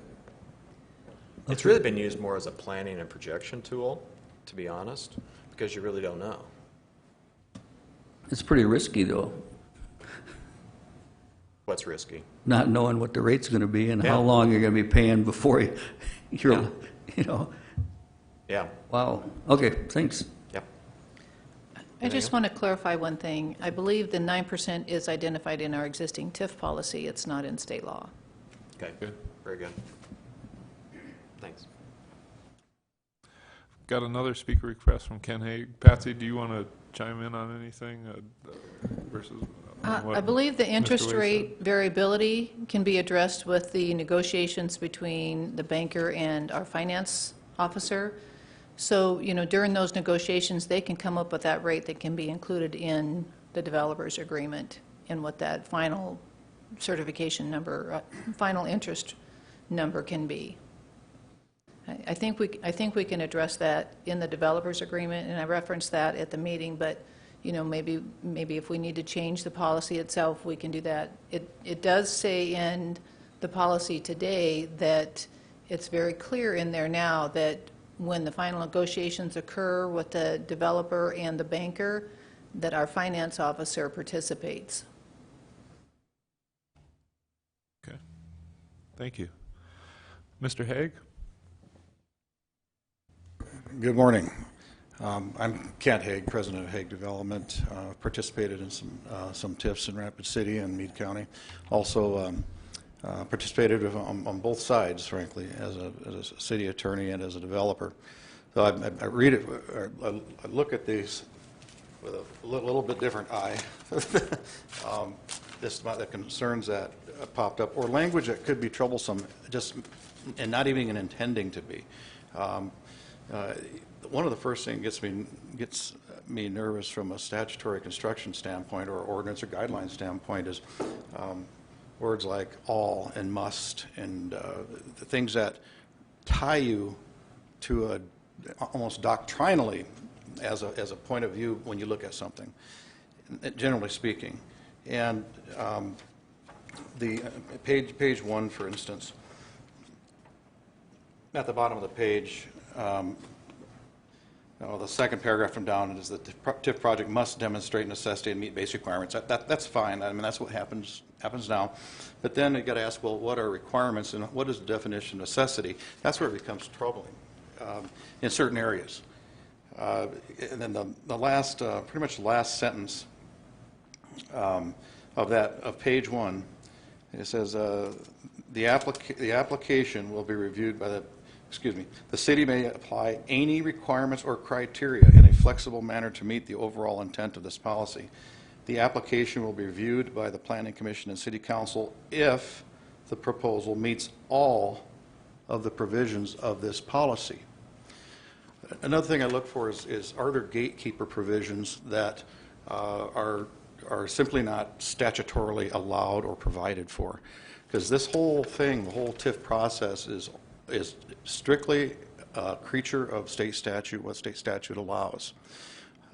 It's really been used more as a planning and projection tool, to be honest, because you really don't know. It's pretty risky, though, What's risky? not knowing what the rate's going to be and Yeah. how long you're going to be paying before you're, Yeah. you know. Yeah. Wow. Okay, thanks. Yep. I just want to clarify one thing. I believe the 9% is identified in our existing TIF policy. It's not in state law. Okay. Good. Very good. Thanks. Got another speaker request from Ken Haig. Patsy, do you want to chime in on anything versus what I believe the interest Mr. Way rate variability can be addressed with the negotiations between the banker and our finance officer. So, you know, during those negotiations, they can come up with that rate that can be included in the developer's agreement and what that final certification number, final interest number can be. I think we can address that in the developer's agreement, and I referenced that at the meeting, but, you know, maybe if we need to change the policy itself, we can do that. It does say in the policy today that it's very clear in there now that when the final negotiations occur with the developer and the banker, that our finance officer participates. Okay. Thank you. Mr. Haig? Good morning. I'm Kent Haig, president of Haig Development. Participated in some TIFs in Rapid City and Meade County. Also participated on both sides, frankly, as a city attorney and as a developer. So I read it, I look at these with a little bit different eye. The concerns that popped up, or language that could be troublesome, just and not even intending to be. One of the first things gets me nervous from a statutory construction standpoint or ordinance or guideline standpoint is words like all and must and the things that tie you to almost doctrinally as a point of view when you look at something, generally speaking. And the page 1, for instance, at the bottom of the page, the second paragraph from down is that the TIF project must demonstrate necessity and meet basic requirements. That's fine. I mean, that's what happens now. But then you got to ask, well, what are requirements and what is the definition of necessity? That's where it becomes troubling in certain areas. And then the last, pretty much the last sentence of page 1, it says the application will be reviewed by the city may apply any requirements or criteria in a flexible manner to meet the overall intent of this policy. The application will be reviewed by the Planning Commission and City Council if the proposal meets all of the provisions of this policy. Another thing I look for is are there gatekeeper provisions that are simply not statutorily allowed or provided for? Because this whole thing, the whole TIF process is strictly a creature of state statute, what state statute allows.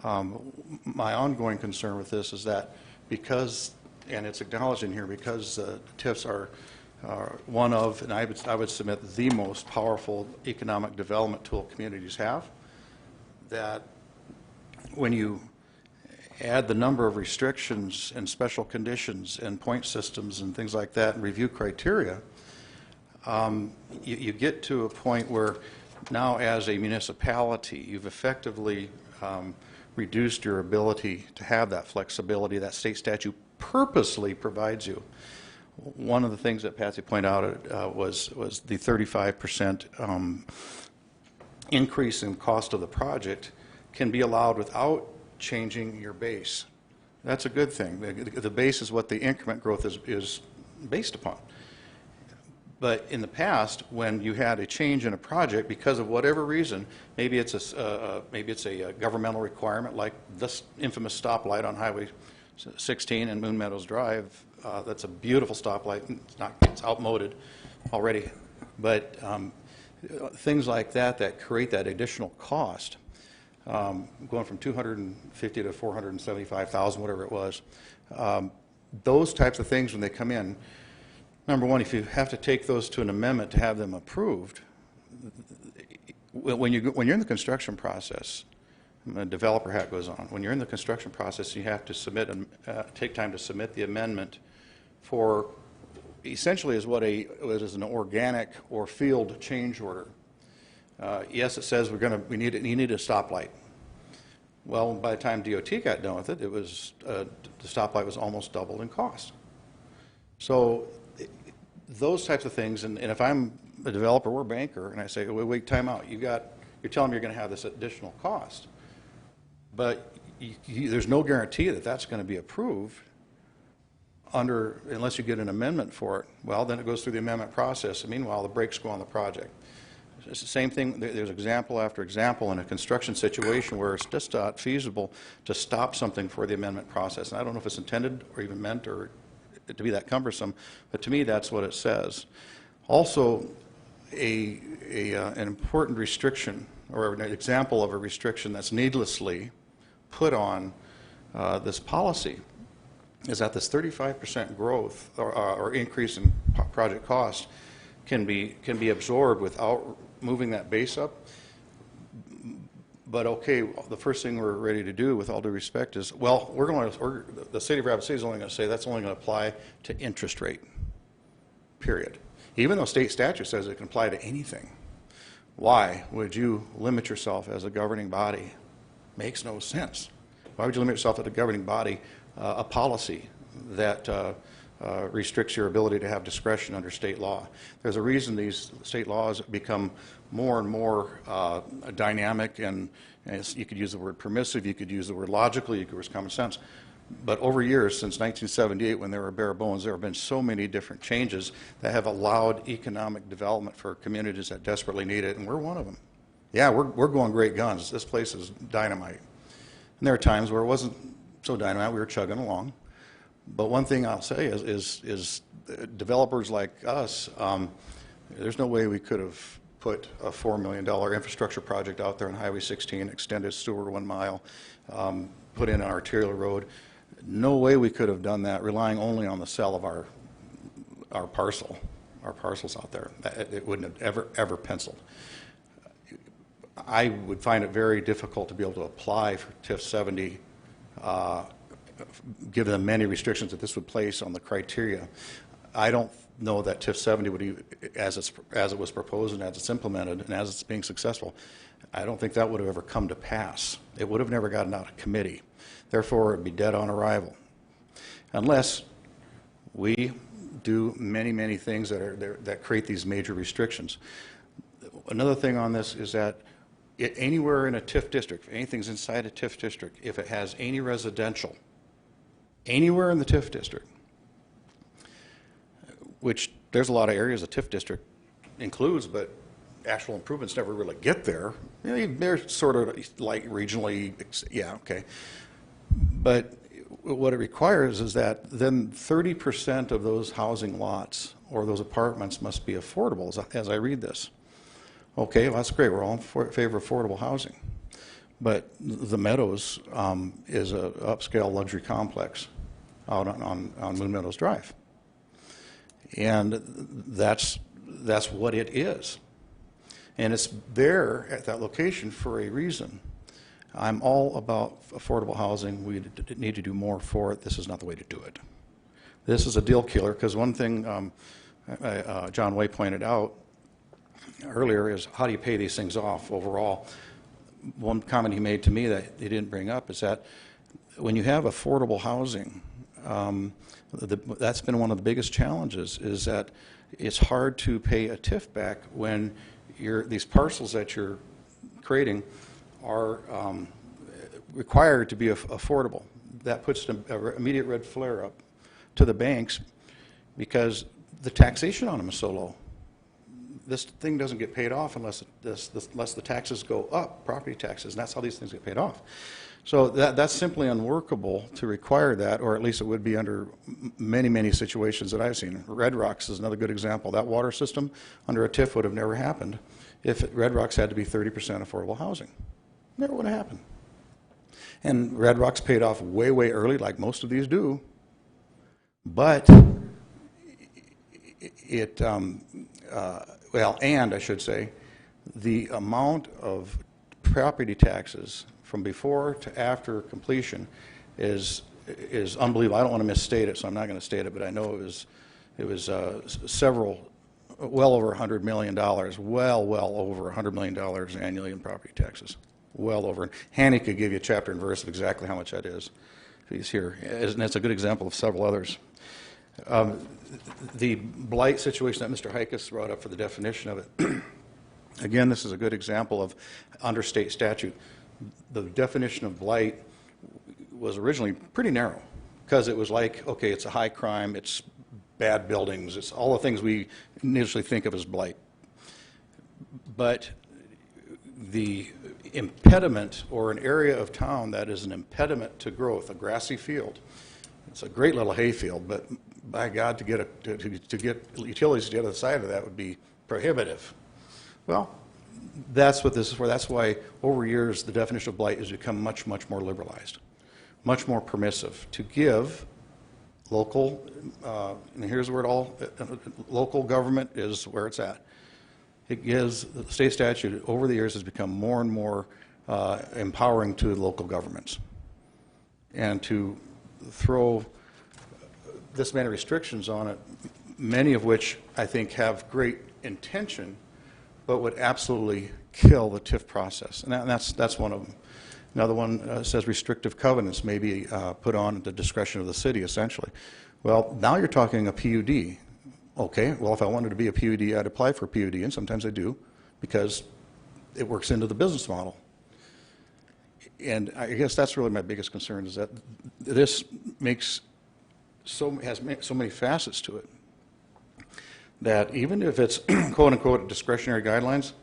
My ongoing concern with this is that because, and it's acknowledged in here, because TIFs are one of, and I would submit, the most powerful economic development tool communities have, that when you add the number of restrictions and special conditions and point systems and things like that and review criteria, you get to a point where now as a municipality you've effectively reduced your ability to have that flexibility that state statute purposely provides you. One of the things that Patsy pointed out was the 35% increase in cost of the project can be allowed without changing your base. That's a good thing. The base is what the increment growth is based upon. But in the past, when you had a change in a project because of whatever reason, maybe it's a governmental requirement like this infamous stoplight on Highway 16 and Moon Meadows Drive. That's a beautiful stoplight. It's outmoded already. But things like that create that additional cost, going from $250,000 to $475,000, whatever it was. Those types of things when they come in. Number one, if you have to take those to an amendment to have them approved, when you're in the construction process, the developer hat goes on. When you're in the construction process, you have to submit and take time to submit the amendment for essentially is what is an organic or field change order. Yes, it says you need a stoplight. Well, by the time DOT got done with it, the stoplight was almost doubled in cost. So those types of things, and if I'm a developer or banker, and I say, wait, time out, you're telling me you're going to have this additional cost, but there's no guarantee that that's going to be approved unless you get an amendment for it. Well, then it goes through the amendment process, and meanwhile, the brakes go on the project. It's the same thing. There's example after example in a construction situation where it's just not feasible to stop something for the amendment process. And I don't know if it's intended or even meant or to be that cumbersome, but to me that's what it says. Also, an important restriction or an example of a restriction that's needlessly put on this policy is that this 35% growth or increase in project cost can be absorbed without moving that base up. But okay, the first thing we're ready to do, with all due respect, is, well, the city of Rapid City is only going to say that's only going to apply to interest rate, period. even though state statute says it can apply to anything. Why would you limit yourself as a governing body? Makes no sense. Why would you limit yourself as a governing body, a policy that restricts your ability to have discretion under state law? There's a reason these state laws become more and more dynamic, and you could use the word permissive, you could use the word logical, you could use common sense. But over years, since 1978, when there were bare bones, there have been so many different changes that have allowed economic development for communities that desperately need it, and we're one of them. Yeah, we're going great guns. This place is dynamite. And there are times where it wasn't so dynamite, we were chugging along. But one thing I'll say is developers like us, there's no way we could have put a $4 million infrastructure project out there on Highway 16, extended Stewart 1 mile, put in an arterial road. No way we could have done that relying only on the sale of our parcels out there. It wouldn't have ever penciled. I would find it very difficult to be able to apply for TIF 70, given the many restrictions that this would place on the criteria. I don't know that TIF 70 would even, as it was proposed and as it's implemented and as it's being successful, I don't think that would have ever come to pass. It would have never gotten out of committee. Therefore, it would be dead on arrival. Unless we do many, many things that create these major restrictions. Another thing on this is that anywhere in a TIF district, if anything's inside a TIF district, if it has any residential, anywhere in the TIF district, which there's a lot of areas a TIF district includes, but actual improvements never really get there. You know, they're sort of like regionally, yeah, okay. But what it requires is that then 30% of those housing lots or those apartments must be affordable, as I read this. Okay, well, that's great. We're all in favor of affordable housing. But the Meadows is an upscale luxury complex out on Moon Meadows Drive. And that's what it is. And it's there at that location for a reason. I'm all about affordable housing. We need to do more for it. This is not the way to do it. This is a deal killer because one thing John Way pointed out earlier is how do you pay these things off overall? One comment he made to me that he didn't bring up is that when you have affordable housing, that's been one of the biggest challenges, is that it's hard to pay a TIF back when these parcels that you're creating are required to be affordable. That puts an immediate red flare up to the banks because the taxation on them is so low. This thing doesn't get paid off unless the taxes go up, property taxes, and that's how these things get paid off. So that's simply unworkable to require that, or at least it would be under many, many situations that I've seen. Red Rocks is another good example. That water system under a TIF would have never happened if Red Rocks had to be 30% affordable housing. Never would have happened. And Red Rocks paid off way, way early, like most of these do. But and I should say, the amount of property taxes from before to after completion is unbelievable. I don't want to misstate it, so I'm not going to state it, but I know it was well over $100 million, well over $100 million annually in property taxes. Well over. Hanny could give you a chapter and verse of exactly how much that is if he's here. And that's a good example of several others. The blight situation that Mr. Hikas brought up for the definition of it, again, this is a good example of under state statute. The definition of blight was originally pretty narrow because it was like, okay, it's a high crime, it's bad buildings, it's all the things we initially think of as blight. But the impediment or an area of town that is an impediment to growth, a grassy field, it's a great little hay field, but by God, to get utilities to the other side of that would be prohibitive. Well, that's what this is for. That's why over years the definition of blight has become much, much more liberalized, much more permissive to give local, and here's where local government is where it's at. It gives, the state statute over the years has become more and more empowering to local governments. And to throw this many restrictions on it many of which I think have great intention, but would absolutely kill the TIF process. And that's one of them. Another one says restrictive covenants may be put on at the discretion of the city, essentially. Well, now you're talking a PUD. Okay, well, if I wanted to be a PUD, I'd apply for a PUD, and sometimes I do, because it works into the business model. And I guess that's really my biggest concern, is that this has so many facets to it, that even if it's quote-unquote discretionary guidelines,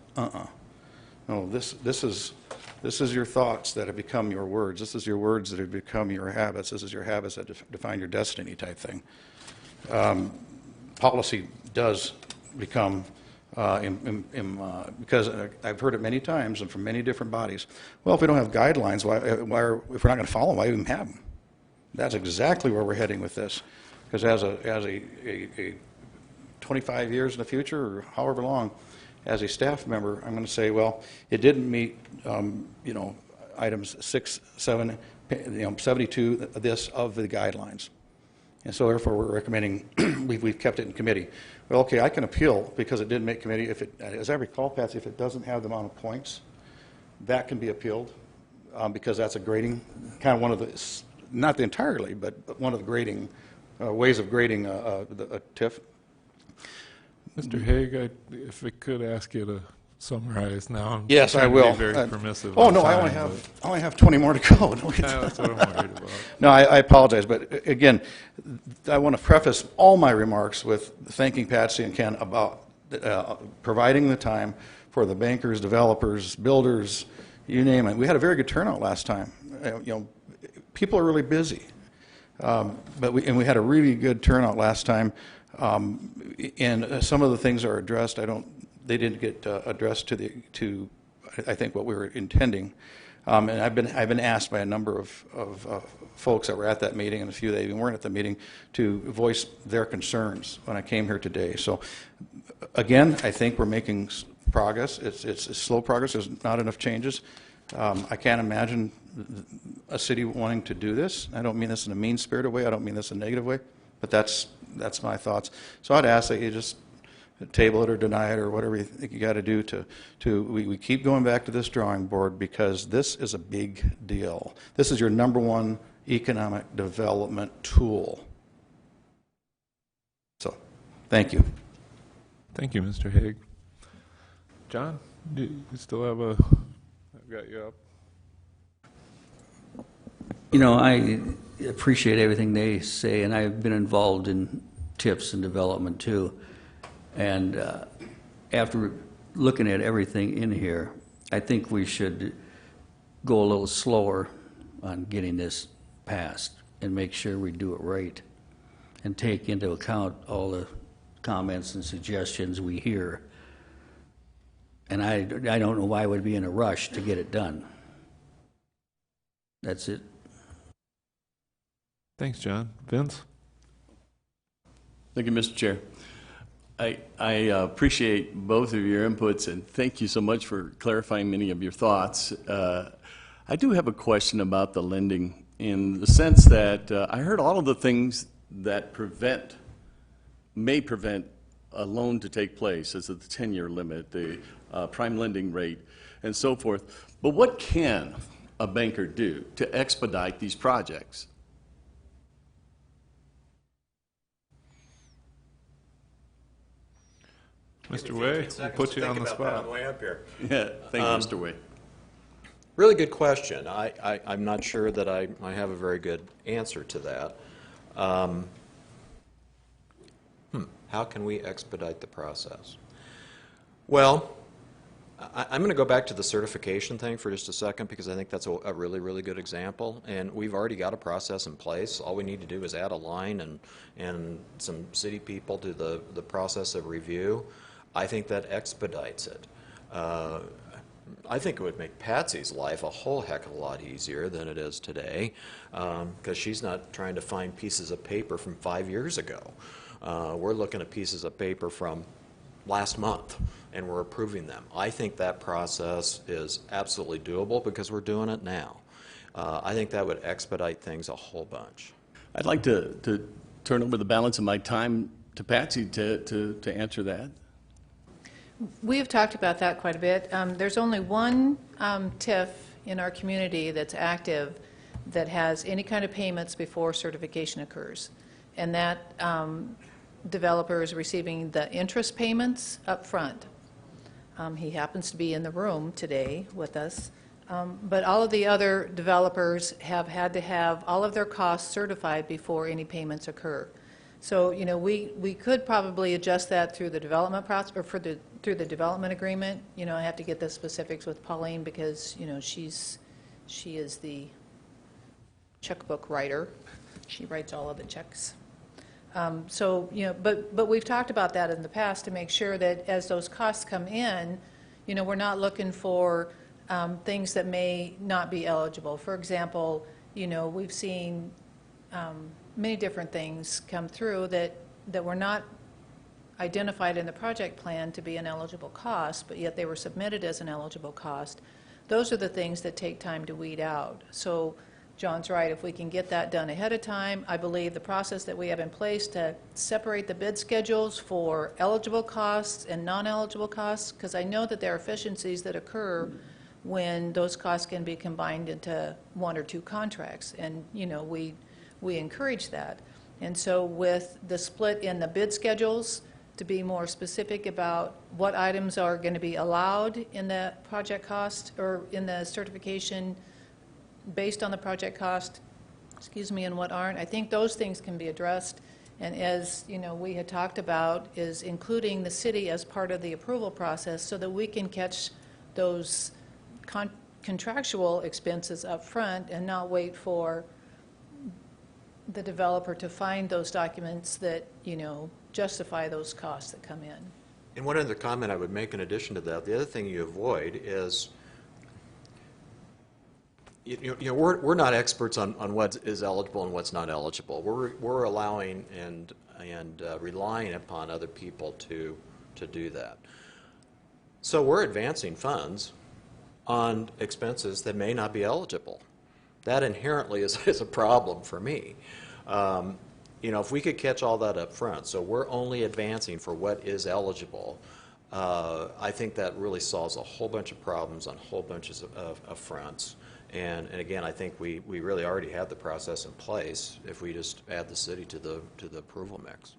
no, this is your thoughts that have become your words. This is your words that have become your habits. This is your habits that define your destiny type thing. Policy does become, because I've heard it many times and from many different bodies, well, if we don't have guidelines, if we're not going to follow them, why even have them? That's exactly where we're heading with this. Because as a 25 years in the future, or however long, as a staff member, I'm going to say, well, it didn't meet, items 6, 7, 72 this of the guidelines. And so therefore we're recommending, we've kept it in committee. Well, okay, I can appeal because it didn't make committee. If it, as I recall, Patsy, if it doesn't have the amount of points, that can be appealed because that's a grading, kind of one of the, not entirely, but one of the grading, ways of grading a TIF. Mr. Haig, if I could ask you to summarize now. Yes, I I'm will. trying to be very permissive. Oh, on no, I time, only have 20 more to go. but- Yeah, that's what I'm worried about. No, I apologize, but again, I want to preface all my remarks with thanking Patsy and Ken about providing the time for the bankers, developers, builders, you name it. We had a very good turnout last time. People are really busy, but we had a really good turnout last time, and some of the things are addressed. They didn't get addressed to I think what we were intending. And I've been asked by a number of folks that were at that meeting, and a few that even weren't at the meeting, to voice their concerns when I came here today. So again, I think we're making progress. It's slow progress. There's not enough changes. I can't imagine a city wanting to do this. I don't mean this in a mean-spirited way. I don't mean this in a negative way, but that's my thoughts. So I'd ask that you just table it or deny it or whatever you think you got to do we keep going back to this drawing board, because this is a big deal. This is your #1 economic development tool. So, thank you. Thank you, Mr. Haig. John, do you still have I've got you up. I appreciate everything they say, and I've been involved in TIFs and development too. And after looking at everything in here, I think we should go a little slower on getting this passed and make sure we do it right and take into account all the comments and suggestions we hear. And I don't know why we'd be in a rush to get it done. That's it. Thanks, John. Vince? Thank you, Mr. Chair. I appreciate both of your inputs, and thank you so much for clarifying many of your thoughts. I do have a question about the lending, in the sense that I heard all of the things that may prevent a loan to take place, as the 10-year limit, the prime lending rate, and so forth. But what can a banker do to expedite these projects? Mr. Way, we'll put you on the spot. On the way up here. Yeah, thank you, Mr. Way. Really good question. I'm not sure that I have a very good answer to that. How can we expedite the process? Well, I'm going to go back to the certification thing for just a second, because I think that's a really, really good example. And we've already got a process in place. All we need to do is add a line and some city people to the process of review. I think that expedites it. I think it would make Patsy's life a whole heck of a lot easier than it is today, because she's not trying to find pieces of paper from 5 years ago. We're looking at pieces of paper from last month, and we're approving them. I think that process is absolutely doable because we're doing it now. I think that would expedite things a whole bunch. I'd like to turn over the balance of my time to Patsy to answer that. We have talked about that quite a bit. There's only one TIF in our community that's active that has any kind of payments before certification occurs. And that developer is receiving the interest payments up front. He happens to be in the room today with us. But all of the other developers have had to have all of their costs certified before any payments occur. So, you know, we could probably adjust that through the development process, or through the development agreement. You know, I have to get the specifics with Pauline because, you know, she is the checkbook writer. She writes all of the checks. So, you know, but we've talked about that in the past to make sure that as those costs come in, you know, we're not looking for things that may not be eligible. For example, you know, we've seen many different things come through that were not identified in the project plan to be an eligible cost, but yet they were submitted as an eligible cost. Those are the things that take time to weed out. So John's right, if we can get that done ahead of time, I believe the process that we have in place to separate the bid schedules for eligible costs and non-eligible costs, because I know that there are efficiencies that occur when those costs can be combined into one or two contracts, and you know, we encourage that. And so with the split in the bid schedules, to be more specific about what items are going to be allowed in the project cost or in the certification based on the project cost, and what aren't, I think those things can be addressed. And as you know, we had talked about, is including the city as part of the approval process so that we can catch those contractual expenses up front and not wait for the developer to find those documents that, you know, justify those costs that come in. And one other comment I would make in addition to that, the other thing you avoid is, you know, we're not experts on what is eligible and what's not eligible. We're allowing and relying upon other people to do that. So we're advancing funds on expenses that may not be eligible. That inherently is a problem for me. You know, if we could catch all that up front, so we're only advancing for what is eligible, I think that really solves a whole bunch of problems on whole bunches of fronts. And again, I think we really already have the process in place if we just add the city to the approval mix.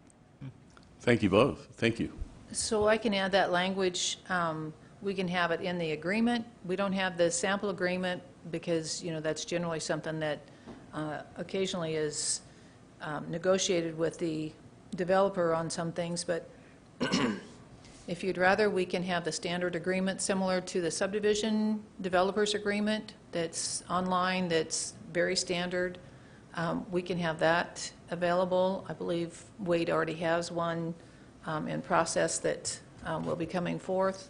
Thank you both. Thank you. So I can add that language. We can have it in the agreement. We don't have the sample agreement because, you know, that's generally something that occasionally is negotiated with the developer on some things, but if you'd rather, we can have the standard agreement similar to the subdivision developers agreement that's online, that's very standard. We can have that available. I believe Wade already has one in process that will be coming forth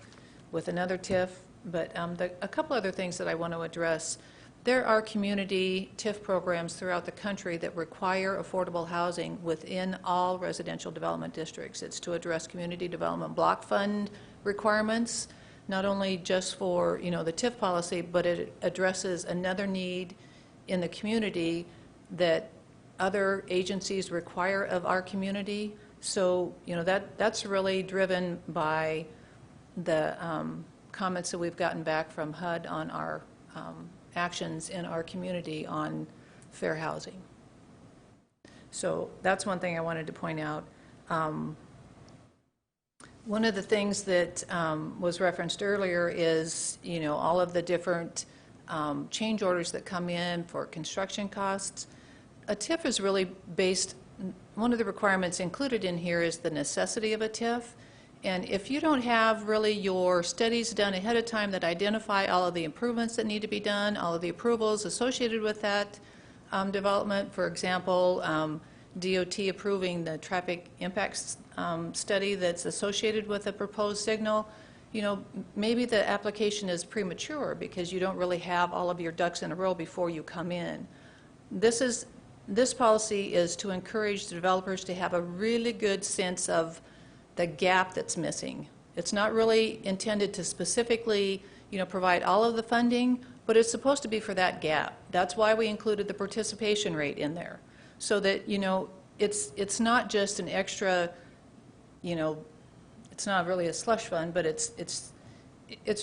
with another TIF. But a couple other things that I want to address. There are community TIF programs throughout the country that require affordable housing within all residential development districts. It's to address community development block fund requirements, not only just for, you know, the TIF policy, but it addresses another need in the community that other agencies require of our community. So, you know, that's really driven by the comments that we've gotten back from HUD on our actions in our community on fair housing. So that's one thing I wanted to point out. One of the things that was referenced earlier is, you know, all of the different change orders that come in for construction costs. A TIF is really based, one of the requirements included in here is the necessity of a TIF. And if you don't have really your studies done ahead of time that identify all of the improvements that need to be done, all of the approvals associated with that development, for example, DOT approving the traffic impacts study that's associated with a proposed signal, you know, maybe the application is premature because you don't really have all of your ducks in a row before you come in. This policy is to encourage the developers to have a really good sense of the gap that's missing. It's not really intended to specifically, you know, provide all of the funding, but it's supposed to be for that gap. That's why we included the participation rate in there, so that, you know, it's not just an extra it's not really a slush fund, but it's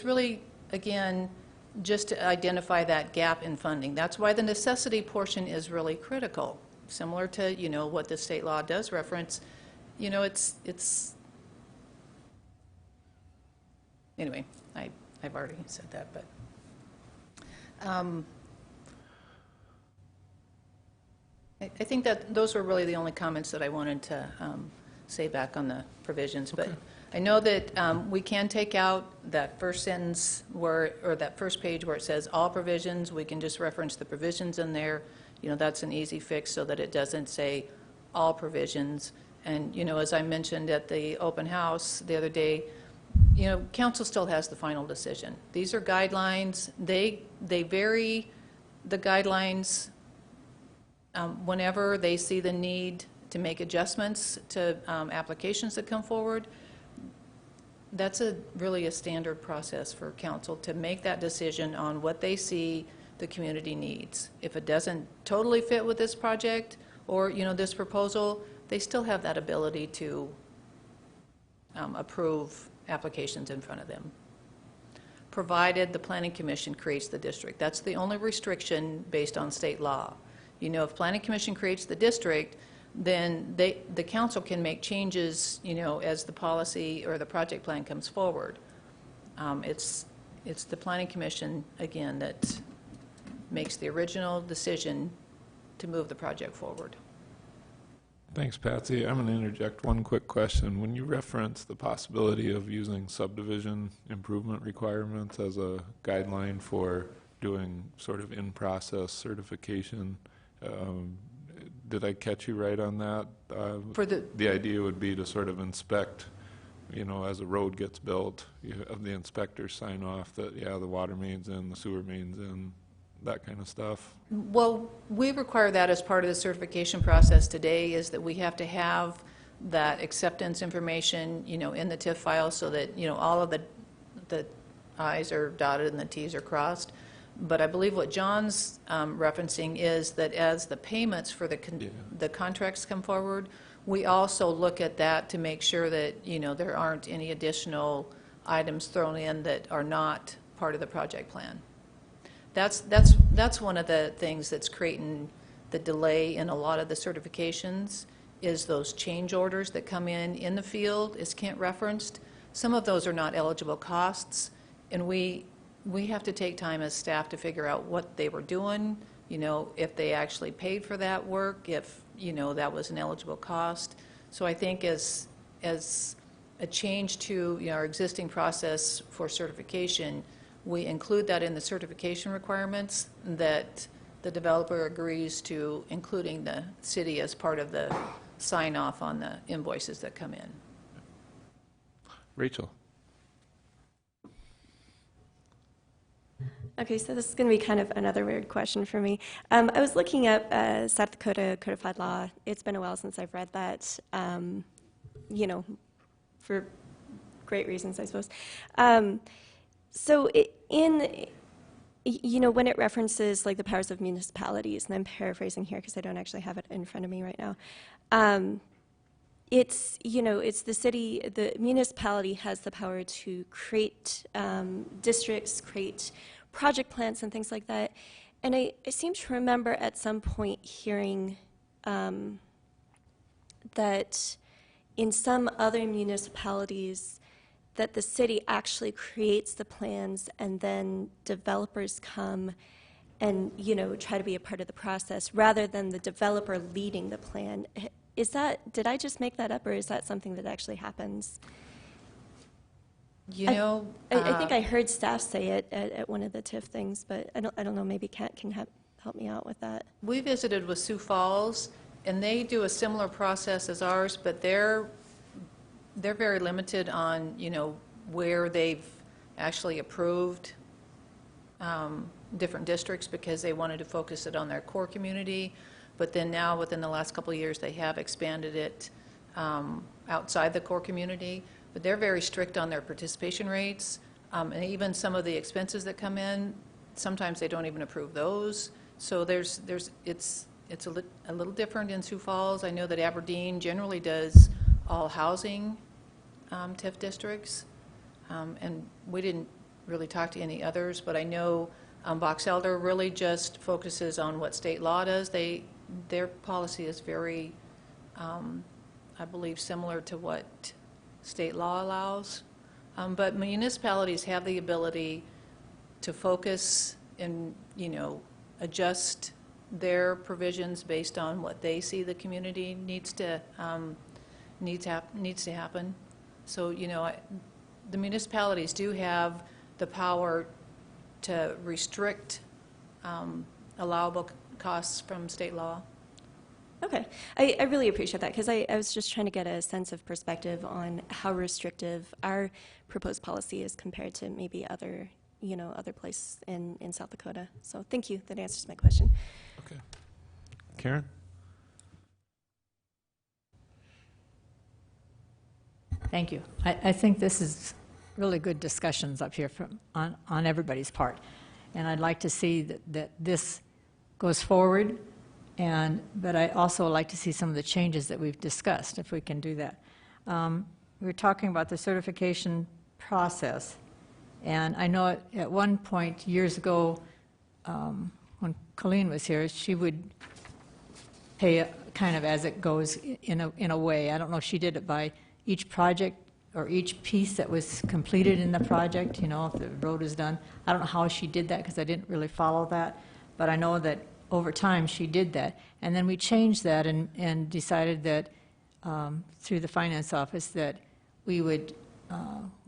really, again, just to identify that gap in funding. That's why the necessity portion is really critical, similar to, what the state law does reference. It's anyway, I've already said that, but I think that those were really the only comments that I wanted to say back on the provisions. But I know that we can take out that first sentence or that first page where it says all provisions. We can just reference the provisions in there. That's an easy fix so that it doesn't say all provisions. And, as I mentioned at the open house the other day, council still has the final decision. These are guidelines. They vary the guidelines whenever they see the need to make adjustments to applications that come forward. That's really a standard process for council to make that decision on what they see the community needs. If it doesn't totally fit with this project or, this proposal, they still have that ability to approve applications in front of them, provided the Planning Commission creates the district. That's the only restriction based on state law. If Planning Commission creates the district, then the council can make changes, as the policy or the project plan comes forward. It's the Planning Commission, again, that makes the original decision to move the project forward. Thanks, Patsy. I'm going to interject one quick question. When you reference the possibility of using subdivision improvement requirements as a guideline for doing sort of in-process certification, did I catch you right on that? For the idea would be to sort of inspect, as a road gets built, you have the inspectors sign off that, yeah, the water main's in, the sewer main's in, that kind of stuff. Well, we require that as part of the certification process today, is that we have to have that acceptance information, in the TIF file so that, all of the I's are dotted and the T's are crossed. But I believe what John's referencing is that as the payments for the contracts come forward, we also look at that to make sure that, there aren't any additional items thrown in that are not part of the project plan. That's one of the things that's creating the delay in a lot of the certifications, is those change orders that come in the field, as Kent referenced. Some of those are not eligible costs, and we have to take time as staff to figure out what they were doing, if they actually paid for that work, if, that was an eligible cost. So I think as a change to, our existing process for certification, we include that in the certification requirements, that the developer agrees to including the city as part of the sign-off on the invoices that come in. Rachel. Okay, so this is going to be kind of another weird question for me. I was looking up South Dakota codified law. It's been a while since I've read that, for great reasons, I suppose. So when it references like the powers of municipalities, and I'm paraphrasing here because I don't actually have it in front of me right now, it's the city, the municipality has the power to create districts, create project plans and things like that. And I seem to remember at some point hearing that in some other municipalities that the city actually creates the plans and then developers come and, try to be a part of the process rather than the developer leading the plan. Did I just make that up, or is that something that actually happens? I think I heard staff say it at one of the TIF things, but I don't know, maybe Kat can help me out with that. We visited with Sioux Falls, and they do a similar process as ours, but they're very limited on, where they've actually approved different districts, because they wanted to focus it on their core community. But then now, within the last couple of years, they have expanded it outside the core community. But they're very strict on their participation rates, and even some of the expenses that come in, sometimes they don't even approve those. So it's a little different in Sioux Falls. I know that Aberdeen generally does all housing TIF districts, and we didn't really talk to any others, but I know Box Elder really just focuses on what state law does. Their policy is very, I believe, similar to what state law allows. But municipalities have the ability to focus and, adjust their provisions based on what they see the community needs to happen. So, the municipalities do have the power to restrict allowable costs from state law. Okay, I really appreciate that, because I was just trying to get a sense of perspective on how restrictive our proposed policy is compared to maybe other places in South Dakota. So thank you, that answers my question. Okay. Karen? Thank you. I think this is really good discussions up here on everybody's part. And I'd like to see that this goes forward, but I also like to see some of the changes that we've discussed, if we can do that. We were talking about the certification process, and I know at one point years ago, when Colleen was here, she would pay kind of as it goes in a way. I don't know if she did it by each project or each piece that was completed in the project, if the road is done. I don't know how she did that, because I didn't really follow that, but I know that over time she did that. And then we changed that and decided that through the finance office that we would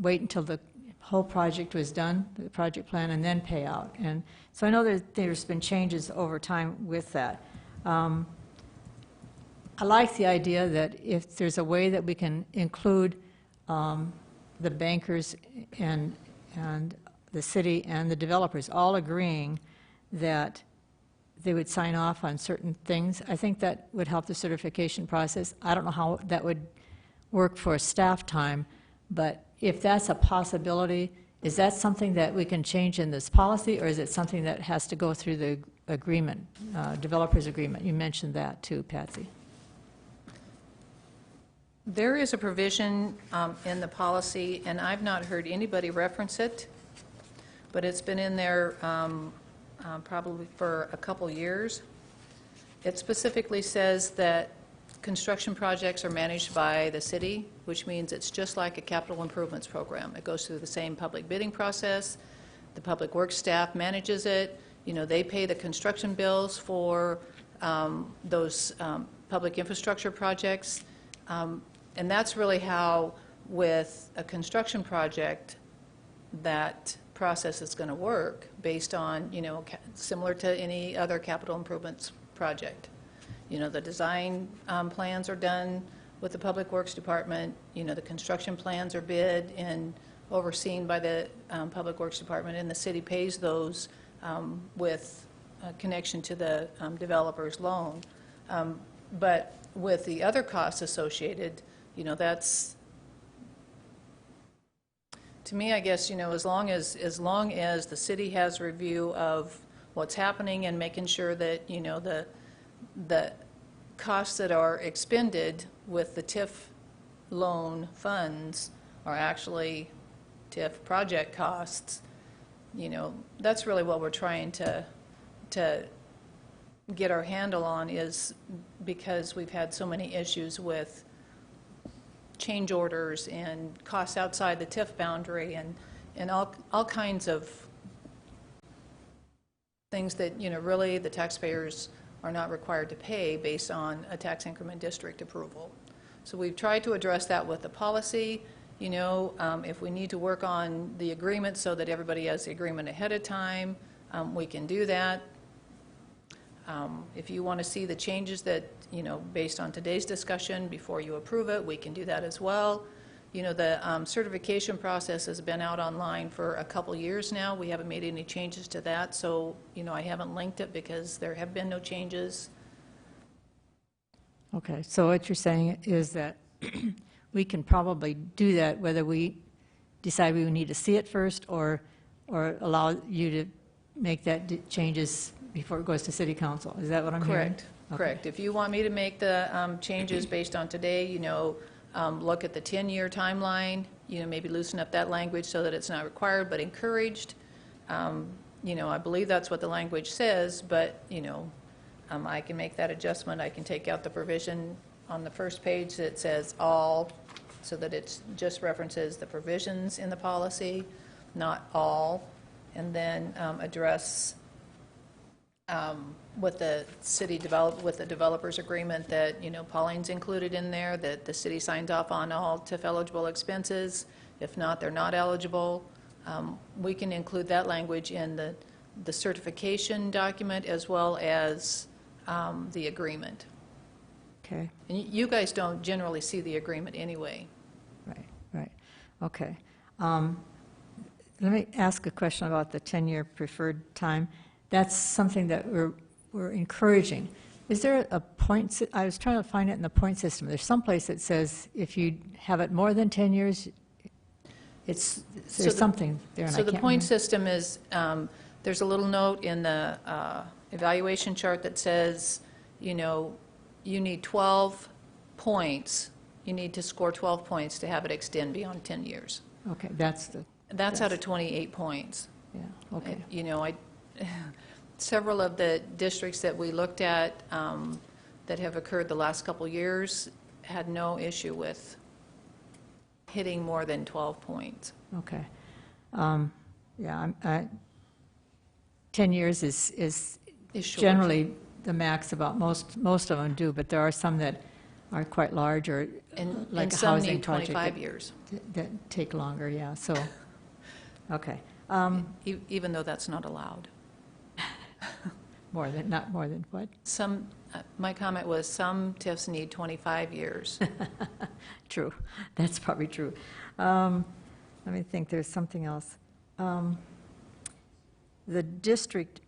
wait until the whole project was done, the project plan, and then pay out. And so I know there's been changes over time with that. I like the idea that if there's a way that we can include the bankers and the city and the developers all agreeing that they would sign off on certain things, I think that would help the certification process. I don't know how that would work for staff time, but if that's a possibility, is that something that we can change in this policy, or is it something that has to go through the agreement, developers agreement? You mentioned that too, Patsy. There is a provision in the policy, and I've not heard anybody reference it, but it's been in there probably for a couple years. It specifically says that construction projects are managed by the city, which means it's just like a capital improvements program. It goes through the same public bidding process. The public works staff manages it. They pay the construction bills for those public infrastructure projects. And that's really how, with a construction project, that process is going to work, based on, similar to any other capital improvements project. The design plans are done with the Public Works Department. The construction plans are bid and overseen by the Public Works Department, and the city pays those with a connection to the developer's loan. But with the other costs associated, that's, to me, I guess, as long as the city has review of what's happening and making sure that, the costs that are expended with the TIF loan funds are actually TIF project costs, that's really what we're trying to get our handle on, is because we've had so many issues with change orders and costs outside the TIF boundary and all kinds of things that, really the taxpayers are not required to pay based on a tax increment district approval. So we've tried to address that with the policy. If we need to work on the agreement so that everybody has the agreement ahead of time, we can do that. If you want to see the changes that, based on today's discussion before you approve it, we can do that as well. The certification process has been out online for a couple years now. We haven't made any changes to that, so, I haven't linked it because there have been no changes. Okay, so what you're saying is that we can probably do that whether we decide we need to see it first, or allow you to make that changes before it goes to City Council. Is that what I'm hearing? Correct. Correct. If you want me to make the changes based on today, look at the 10-year timeline, maybe loosen up that language so that it's not required but encouraged. I believe that's what the language says, but, I can make that adjustment. I can take out the provision on the first page that says all, so that it just references the provisions in the policy, not all, and then address with the with the developer's agreement that, Pauline's included in there, that the city signs off on all TIF-eligible expenses. If not, they're not eligible. We can include that language in the certification document as well as the agreement. Okay, And you guys don't generally see the agreement anyway. right, okay. Let me ask a question about the 10-year preferred time. That's something that we're encouraging. Is there a point, I was trying to find it in the point system. There's some place that says if you have it more than 10 years, there's something there, and I So can't the point remember. system is, there's a little note in the evaluation chart that says, you need 12 points. You need to score 12 points to have it extend beyond 10 years. Okay, that's the, That's out of 28 points. yeah, okay. Several of the districts that we looked at that have occurred the last couple years had no issue with hitting more than 12 points. Okay. Yeah, 10 years is short. generally the max. About most of them do, but there are some that are quite large, or And like a some housing need project 25 years, that take longer, yeah, so, okay. even though that's not allowed. Not more than what? Some, my comment was, some TIFs need 25 years. True, that's probably true. Let me think, there's something else. The district,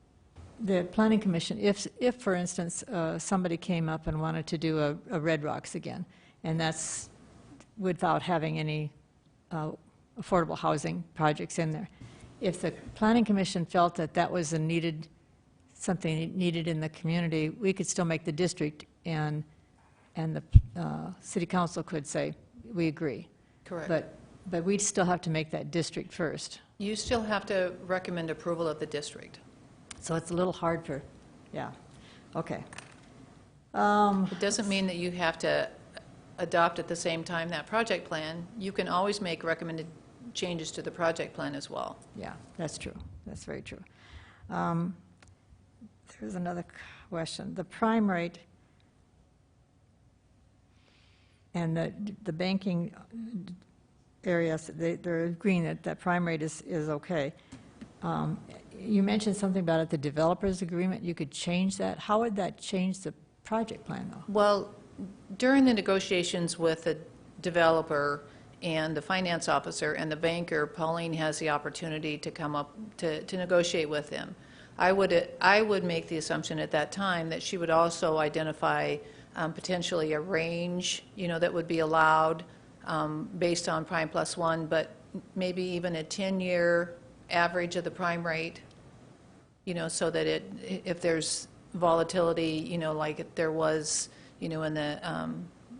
the planning commission, if for instance, somebody came up and wanted to do a Red Rocks again, and that's without having any affordable housing projects in there. If the planning commission felt that that was something needed in the community, we could still make the district, and the city council could say, we agree. Correct. But we'd still have to make that district first. You still have to recommend approval of the district. So it's a little hard for, yeah, okay. It doesn't mean that you have to adopt at the same time that project plan. You can always make recommended changes to the project plan as well. Yeah, that's true. That's very true. There's another question. The prime rate and the banking areas, they're agreeing that prime rate is okay. You mentioned something about it, the developers agreement. You could change that. How would that change the project plan, though? Well, during the negotiations with the developer and the finance officer and the banker, Pauline has the opportunity to come up to negotiate with them. I would make the assumption at that time that she would also identify potentially a range, that would be allowed based on prime plus one, but maybe even a 10-year average of the prime rate, so that if there's volatility, like there was, in the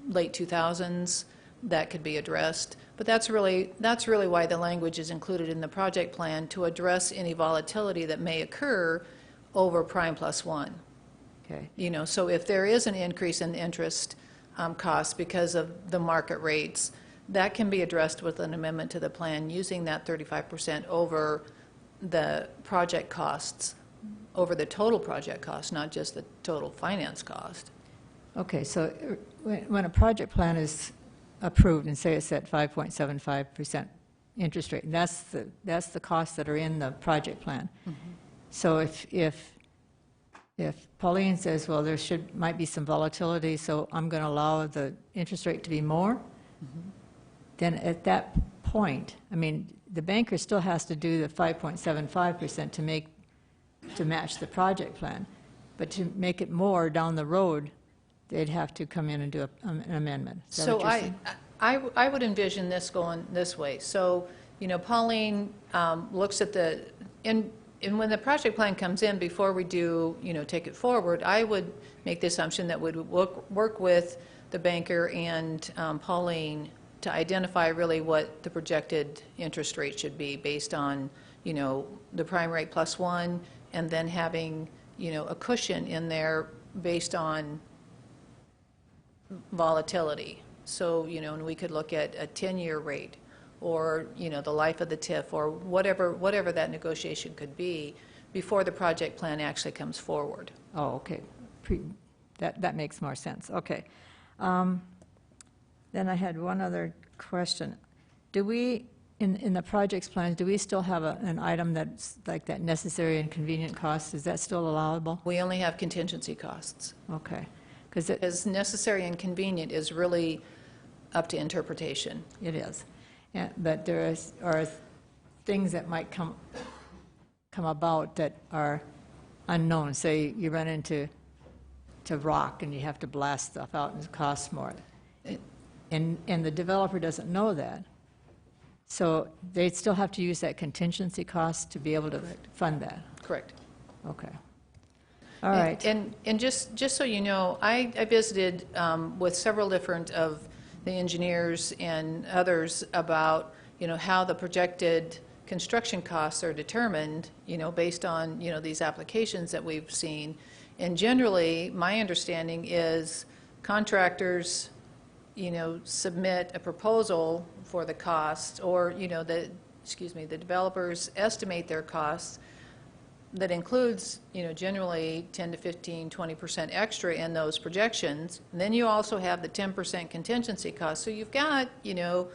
late 2000s, that could be addressed. But that's really why the language is included in the project plan, to address any volatility that may occur over prime plus one. Okay. So if there is an increase in interest costs because of the market rates, that can be addressed with an amendment to the plan using that 35% over the project costs, over the total project cost, not just the total finance cost. Okay, so when a project plan is approved, and say it's at 5.75% interest rate, and that's the costs that are in the project plan. Mm-hmm. So if Pauline says, well, there might be some volatility, so I'm going to allow the interest rate to be more, mm-hmm. then at that point, I mean, the banker still has to do the 5.75% to match the project plan, but to make it more down the road, they'd have to come in and do an amendment. Is that So what you're saying? I would envision this going this way. So, Pauline looks at and when the project plan comes in, before we do, take it forward, I would make the assumption that we'd work with the banker and Pauline to identify really what the projected interest rate should be based on, you know, the prime rate plus 1, and then having, you know, a cushion in there based on volatility. So, you know, and we could look at a 10-year rate, or, you know, the life of the TIF, or whatever that negotiation could be before the project plan actually comes forward. Oh, okay. That makes more sense. Okay. Then I had one other question. Do we, in the project's plans, do we still have an item that's like that necessary and convenient cost? Is that still allowable? We only have contingency costs. Okay. Because As necessary and convenient is really up to interpretation. it is. But there are things that might come about that are unknown. Say you run into rock and you have to blast stuff out and it costs more. And the developer doesn't know that. So they still have to use that contingency cost to be able to fund that. Correct. Okay. All right. And just so you know, I visited with several different of the engineers and others about, you know, how the projected construction costs are determined, you know, based on, you know, these applications that we've seen. And generally, my understanding is contractors, you know, submit a proposal for the cost, or, you know, the developers estimate their costs that includes, you know, generally 10 to 15, 20% extra in those projections. And then you also have the 10% contingency cost. So you've got, you know,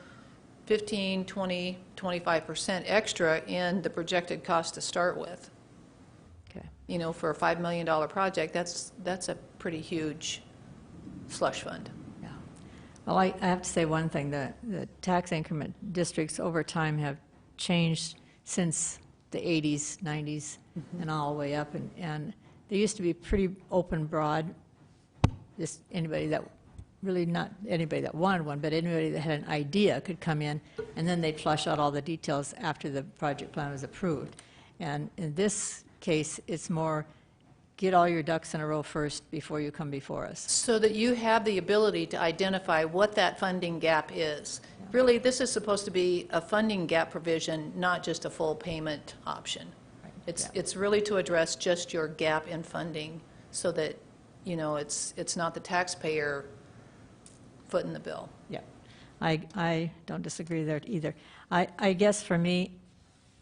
15, 20, 25% extra in the projected cost to start with. Okay. You know, for a $5 million project, that's a pretty huge slush fund. Yeah. Well, I have to say one thing. The tax increment districts over time have changed since the 80s, 90s, and all the way up. And they used to be pretty open, broad. Just anybody that, really not anybody that wanted one, but anybody that had an idea could come in, and then they'd flush out all the details after the project plan was approved. And in this case, it's more, get all your ducks in a row first before you come before us. So that you have the ability to identify what that funding gap is. Really, this is supposed to be a funding gap provision, not just a full payment option. It's really to address just your gap in funding, so that, you know, it's not the taxpayer footing the bill. Yeah, I don't disagree there either. I guess for me,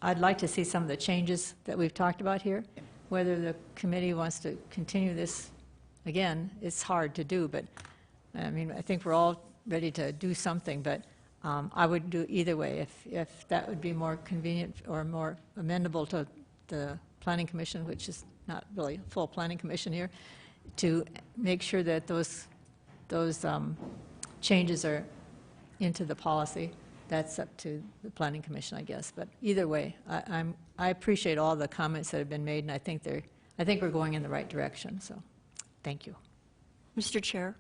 I'd like to see some of the changes that we've talked about here. Whether the committee wants to continue this, again, it's hard to do, but I mean, I think we're all ready to do something, but I would do either way. If that would be more convenient or more amendable to the Planning Commission, which is not really a full Planning Commission here, to make sure that those changes are into the policy. That's up to the Planning Commission, I guess. But either way, I appreciate all the comments that have been made, and I think we're going in the right direction. So, thank you. Mr. Chair,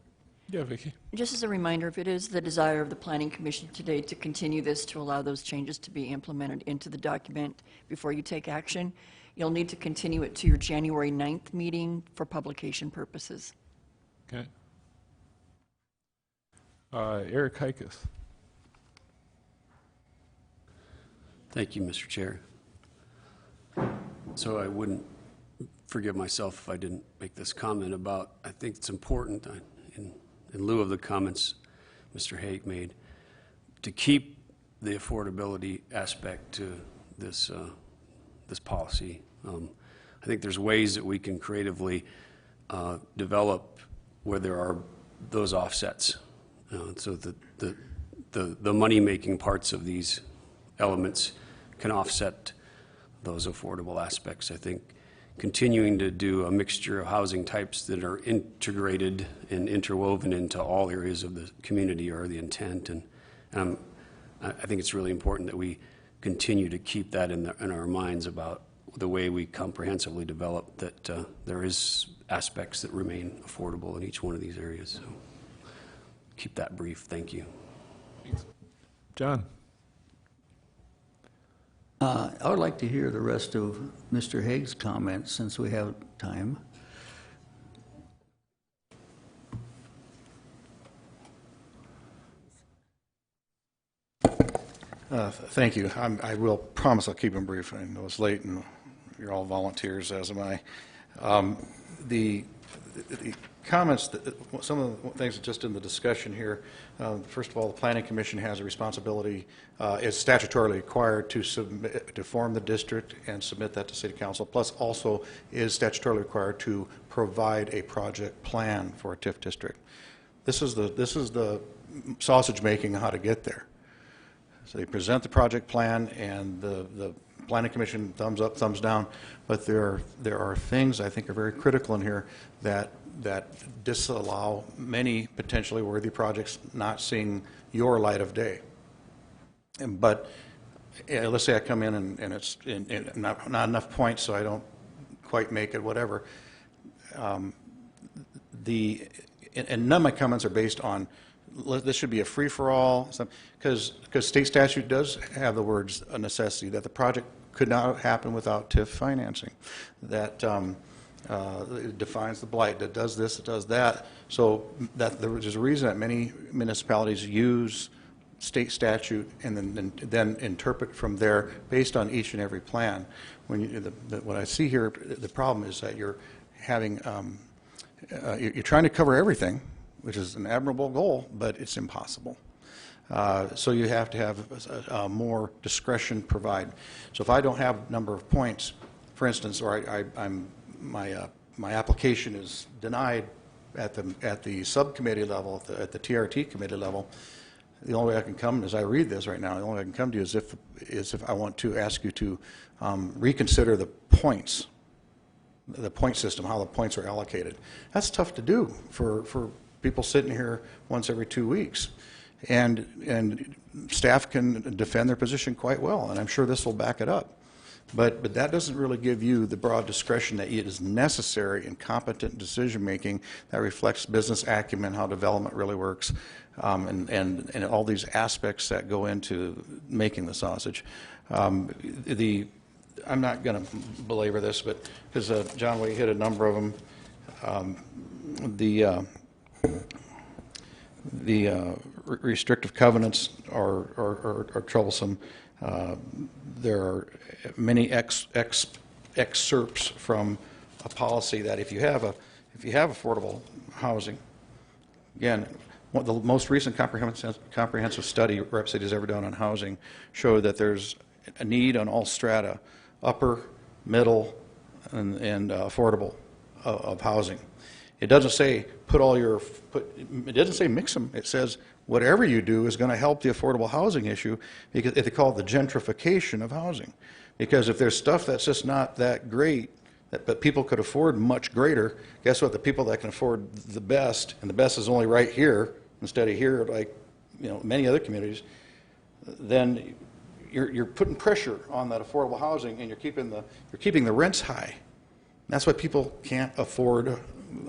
Yeah, Vicki. just as a reminder, if it is the desire of the Planning Commission today to continue this, to allow those changes to be implemented into the document before you take action, you'll need to continue it to your January 9th meeting for publication purposes. Okay. Eric Hikas. Thank you, Mr. Chair. So I wouldn't forgive myself if I didn't make this comment about, I think it's important, in lieu of the comments Mr. Hague made, to keep the affordability aspect to this policy. I think there's ways that we can creatively develop where there are those offsets, so that the money-making parts of these elements can offset those affordable aspects. I think continuing to do a mixture of housing types that are integrated and interwoven into all areas of the community are the intent, and I think it's really important that we continue to keep that in our minds about the way we comprehensively develop, that there is aspects that remain affordable in each one of these areas. So keep that brief. Thank you. John. I would like to hear the rest of Mr. Hague's comments since we have time. Thank you. I will promise I'll keep them brief. I know it's late and you're all volunteers, as am I. The comments, some of the things just in the discussion here, first of all, the Planning Commission has a responsibility, is statutorily required to submit, to form the district and submit that to City Council, plus also is statutorily required to provide a project plan for a TIF district. This is the sausage making how to get there. So they present the project plan, and the Planning Commission thumbs up, thumbs down, but there are things I think are very critical in here that disallow many potentially worthy projects not seeing your light of day. But let's say I come in and it's not enough points, so I don't quite make it, whatever. And none of my comments are based on this should be a free-for-all, because state statute does have the words a necessity, that the project could not happen without TIF financing, that it defines the blight, that does this, it does that. So that there's a reason that many municipalities use state statute and then interpret from there based on each and every plan. What I see here, the problem is that you're having, you're trying to cover everything, which is an admirable goal, but it's impossible. So you have to have more discretion provided. So if I don't have number of points, for instance, or my application is denied at the subcommittee level, at the TRT committee level, the only way I can come, as I read this right now, the only way I can come to you is if I want to ask you to reconsider the points, the point system, how the points are allocated. That's tough to do for people sitting here once every 2 weeks. And staff can defend their position quite well, and I'm sure this will back it up. But that doesn't really give you the broad discretion that it is necessary in competent decision-making that reflects business acumen, how development really works, and all these aspects that go into making the sausage. I'm not going to belabor this, but because John Way hit a number of them. The restrictive covenants are troublesome. There are many excerpts from a policy that if you have affordable housing, again, the most recent comprehensive study Rep City has ever done on housing showed that there's a need on all strata, upper, middle, and affordable of housing. It doesn't say it doesn't say mix them. It says whatever you do is going to help the affordable housing issue, because they call it the gentrification of housing. Because if there's stuff that's just not that great, but people could afford much greater, guess what? The people that can afford the best, and the best is only right here instead of here, like many other communities, then you're putting pressure on that affordable housing, and you're keeping the rents high. That's why people can't afford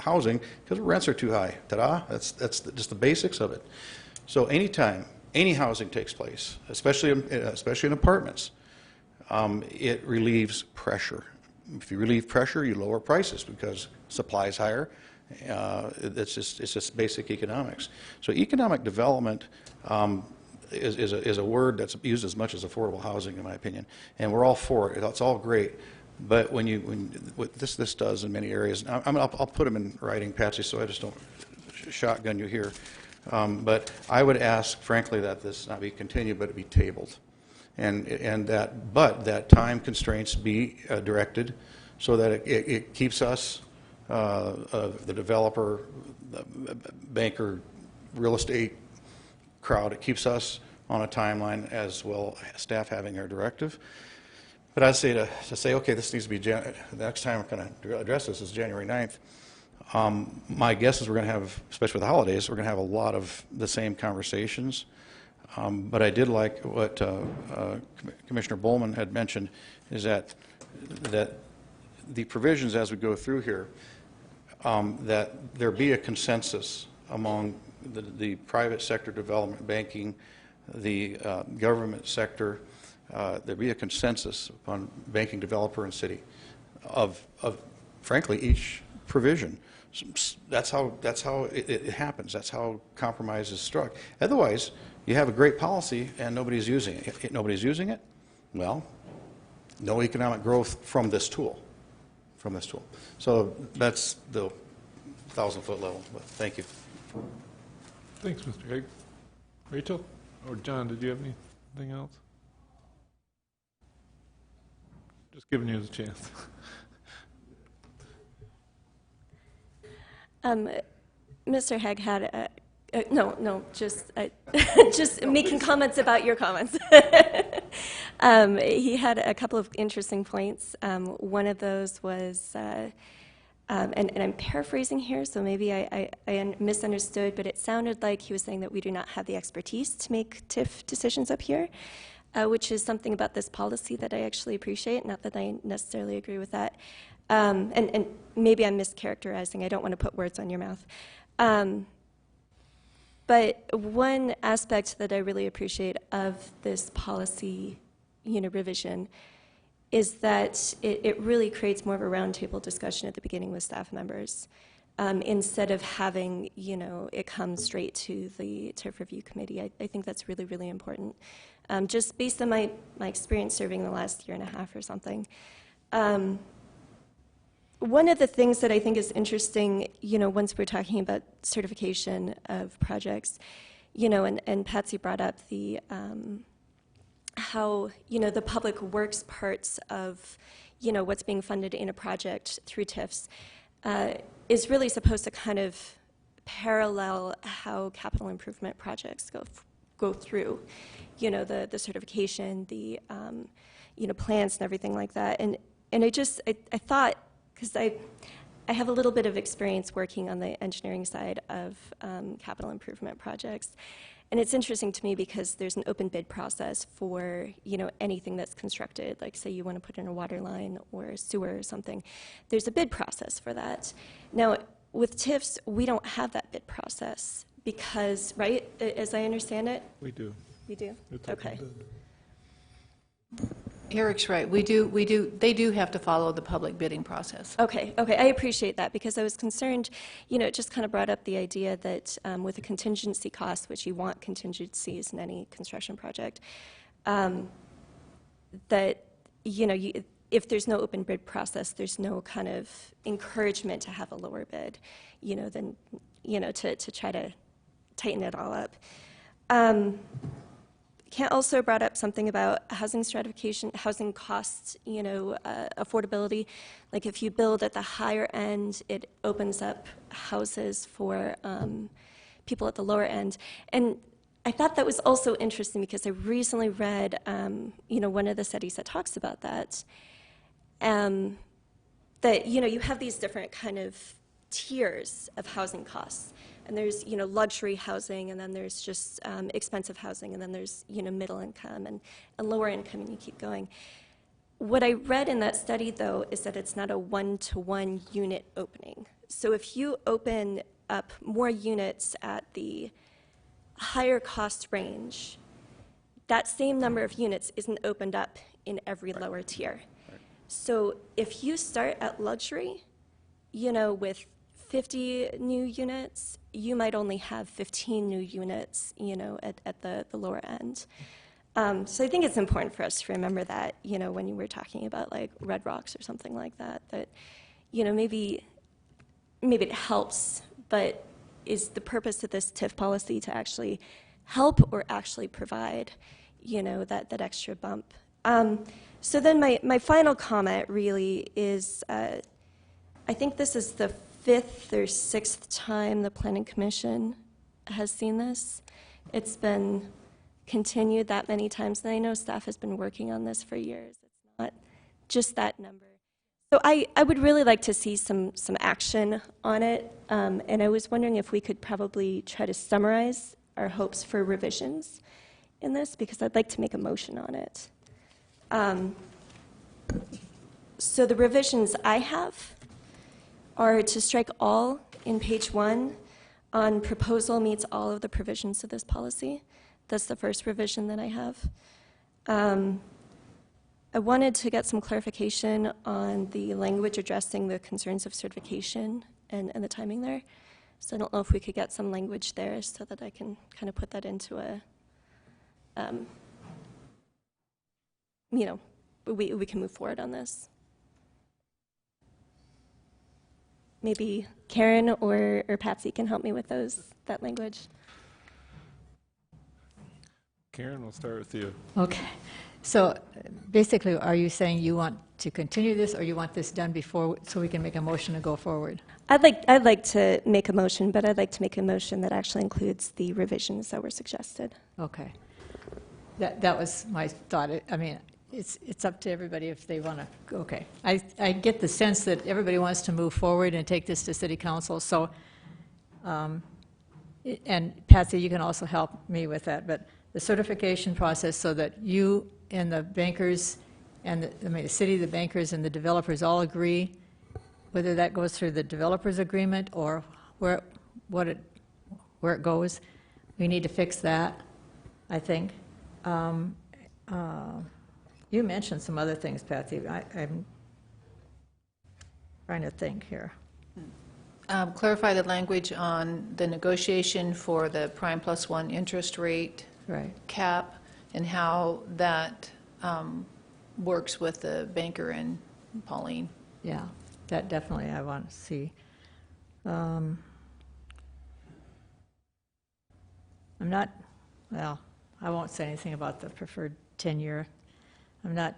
housing, because rents are too high. Ta-da! That's just the basics of it. So anytime any housing takes place, especially in apartments, it relieves pressure. If you relieve pressure, you lower prices because supply is higher. It's just basic economics. So economic development is a word that's used as much as affordable housing, in my opinion, and we're all for it. It's all great. But what this does in many areas, I'll put them in writing, Patsy, so I just don't shotgun you here. But I would ask, frankly, that this not be continued, but it be tabled, and that time constraints be directed so that it keeps us, the developer, the banker, real estate crowd, it keeps us on a timeline, as well staff having our directive. But I'd say to say, okay, this needs to be, the next time we're going to address this is January 9th. My guess is we're going to have, especially with the holidays, we're going to have a lot of the same conversations. But I did like what Commissioner Bowman had mentioned, is that the provisions as we go through here, that there be a consensus among the private sector development, banking, the government sector, there be a consensus upon banking, developer, and city of frankly each provision. That's how it happens. That's how compromise is struck. Otherwise, You have a great policy and nobody's using it. If nobody's using it, well, no economic growth from this tool, So that's the 1,000-foot level, but thank you. Thanks, Mr. Haig. Rachel or John, did you have anything else? Just giving you the chance. Mr. Haig had just making comments about your comments. He had a couple of interesting points. One of those was, and I'm paraphrasing here, so maybe I misunderstood, but it sounded like he was saying that we do not have the expertise to make TIF decisions up here, which is something about this policy that I actually appreciate, not that I necessarily agree with that. And maybe I'm mischaracterizing. I don't want to put words on your mouth. But one aspect that I really appreciate of this policy, revision is that it really creates more of a roundtable discussion at the beginning with staff members, instead of having, it come straight to the TIF review committee. I think that's really, really important. Just based on my experience serving the last year and a half or something. One of the things that I think is interesting, once we're talking about certification of projects, and Patsy brought up the how, the public works parts of, what's being funded in a project through TIFs is really supposed to kind of parallel how capital improvement projects go through, the certification, the, plans and everything like that. And I thought, because I have a little bit of experience working on the engineering side of capital improvement projects. And it's interesting to me because there's an open bid process for, anything that's constructed, like say you want to put in a water line or a sewer or something. There's a bid process for that. Now, with TIFs, we don't have that bid process because, right, as I understand it? We do. We do? It's Okay. open bid. Eric's right. They do have to follow the public bidding process. Okay, I appreciate that because I was concerned, it just kind of brought up the idea that with a contingency cost, which you want contingencies in any construction project, that, if there's no open bid process, there's no kind of encouragement to have a lower bid, than, to try to tighten it all up. Kent also brought up something about housing stratification, housing costs, affordability. Like if you build at the higher end, it opens up houses for people at the lower end. And I thought that was also interesting because I recently read, one of the studies that talks about that. That, you have these different kind of tiers of housing costs. And there's, luxury housing, and then there's just expensive housing, and then there's, middle income and lower income, and you keep going. What I read in that study, though, is that it's not a one-to-one unit opening. So if you open up more units at the higher cost range, that same number of units isn't opened up in every lower tier. So if you start at luxury, with 50 new units, you might only have 15 new units, at the lower end. So I think it's important for us to remember that, when you were talking about like Red Rocks or something like that, maybe it helps, but is the purpose of this TIF policy to actually help or actually provide, that extra bump? So then my final comment really is, I think this is the 5th or 6th time the Planning Commission has seen this. It's been continued that many times, and I know staff has been working on this for years. It's not just that number. So I would really like to see some action on it, and I was wondering if we could probably try to summarize our hopes for revisions in this, because I'd like to make a motion on it. So the revisions I have are to strike all in page 1 on proposal meets all of the provisions of this policy. That's the first revision that I have. I wanted to get some clarification on the language addressing the concerns of certification and the timing there. So I don't know if we could get some language there so that I can kind of put that into you know, we can move forward on this. Maybe Karen or Patsy can help me with that language. Karen, we'll start with you. Okay. So basically, are you saying you want to continue this, or you want this done before, so we can make a motion to go forward? I'd like to make a motion, but I'd like to make a motion that actually includes the revisions that were suggested. Okay. That was my thought. I mean, it's up to everybody if they want to. Okay. I get the sense that everybody wants to move forward and take this to City Council. So, and Patsy, you can also help me with that. But the certification process, so that you and the bankers and the city, the bankers, and the developers all agree, whether that goes through the developers agreement or where it goes. We need to fix that, I think. You mentioned some other things, Patsy. I'm trying to think here. Clarify the language on the negotiation for the prime plus one interest rate Right. cap and how that works with the banker and Pauline. Yeah, that definitely I want to see. I'm not, well, I won't say anything about the preferred tenure. I'm not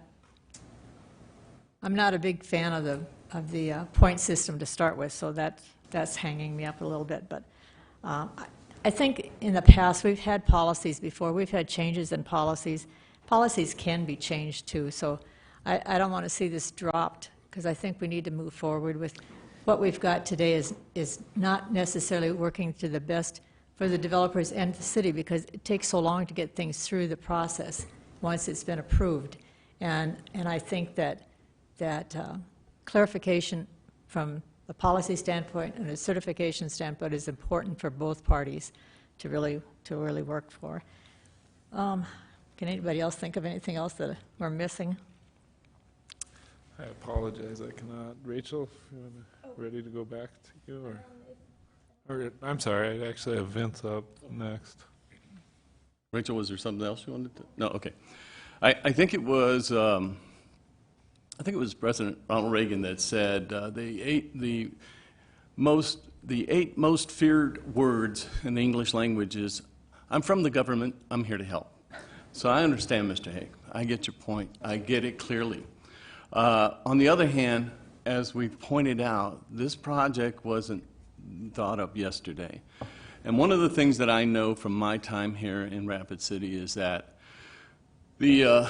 a big fan of the point system to start with, so that's hanging me up a little bit. But I think in the past we've had policies before. We've had changes in policies. Policies can be changed too. So I don't want to see this dropped, because I think we need to move forward with what we've got today is not necessarily working to the best for the developers and the city, because it takes so long to get things through the process once it's been approved. And I think that clarification from a policy standpoint and a certification standpoint is important for both parties to really work for. Can anybody else think of anything else that we're missing? I apologize, I cannot. Rachel, if you're ready to go back to you, or I'm sorry, I actually have Vince up next. Rachel, was there something else you wanted to? No, okay. I think it was President Ronald Reagan that said the eight most feared words in the English language is, "I'm from the government, I'm here to help." So I understand, Mr. Hague. I get your point. I get it clearly. On the other hand, as we've pointed out, this project wasn't thought of yesterday. And one of the things that I know from my time here in Rapid City is that the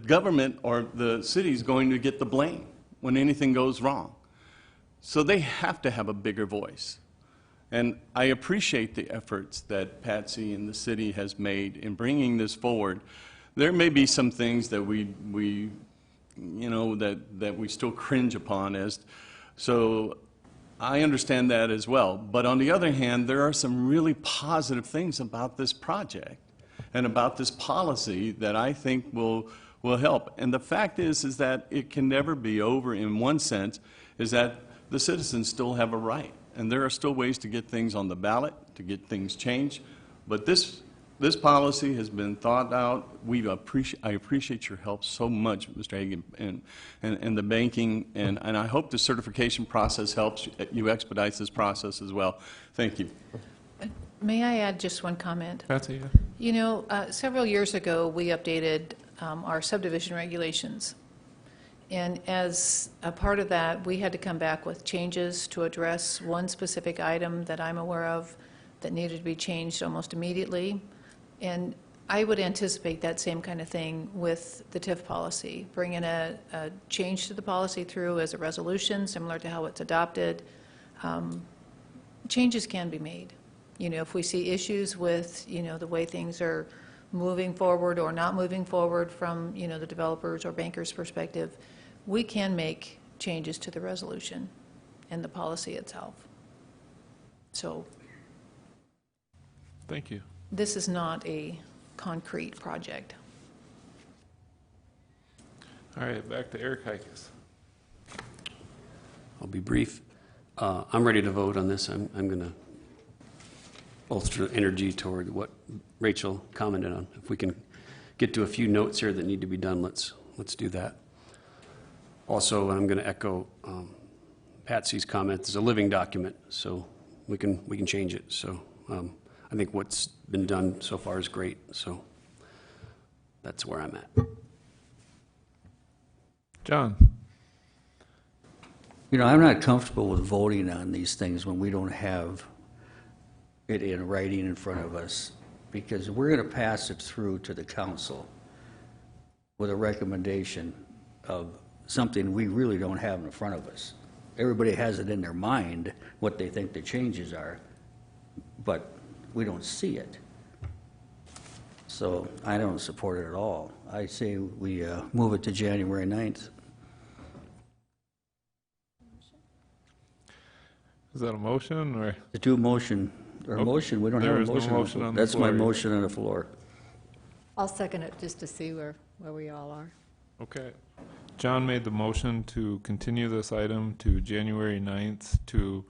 government or the city is going to get the blame when anything goes wrong. So they have to have a bigger voice. And I appreciate the efforts that Patsy and the city has made in bringing this forward. There may be some things that we still cringe upon so I understand that as well. But on the other hand, there are some really positive things about this project and about this policy that I think will help. And the fact is that it can never be over in one sense, is that the citizens still have a right. And there are still ways to get things on the ballot, to get things changed. But this policy has been thought out. I appreciate your help so much, Mr. Hagan, and the banking, and I hope the certification process helps you expedite this process as well. Thank you. May I add just one comment? That's it. You know, several years ago, we updated our subdivision regulations. And as a part of that, we had to come back with changes to address one specific item that I'm aware of that needed to be changed almost immediately. And I would anticipate that same kind of thing with the TIF policy, bringing a change to the policy through as a resolution, similar to how it's adopted. Changes can be made. You know, if we see issues with, the way things are moving forward or not moving forward from, the developers or bankers' perspective, we can make changes to the resolution and the policy itself. So Thank you. this is not a concrete project. All right, back to Eric Heikes. I'll be brief. I'm ready to vote on this. I'm going to bolster energy toward what Rachel commented on. If we can get to a few notes here that need to be done, let's do that. Also, I'm going to echo Patsy's comment. It's a living document, so we can change it. So I think what's been done so far is great. So that's where I'm at. John? You know, I'm not comfortable with voting on these things when we don't have it in writing in front of us, because we're going to pass it through to the council with a recommendation of something we really don't have in front of us. Everybody has it in their mind, what they think the changes are, but we don't see it. So I don't support it at all. I say we move it to January 9th. Is that a motion, or? The two motion, or motion, we don't have a There is no motion on the That's my floor. motion on the floor. I'll second it just to see where we all are. Okay. John made the motion to continue this item to January 9th to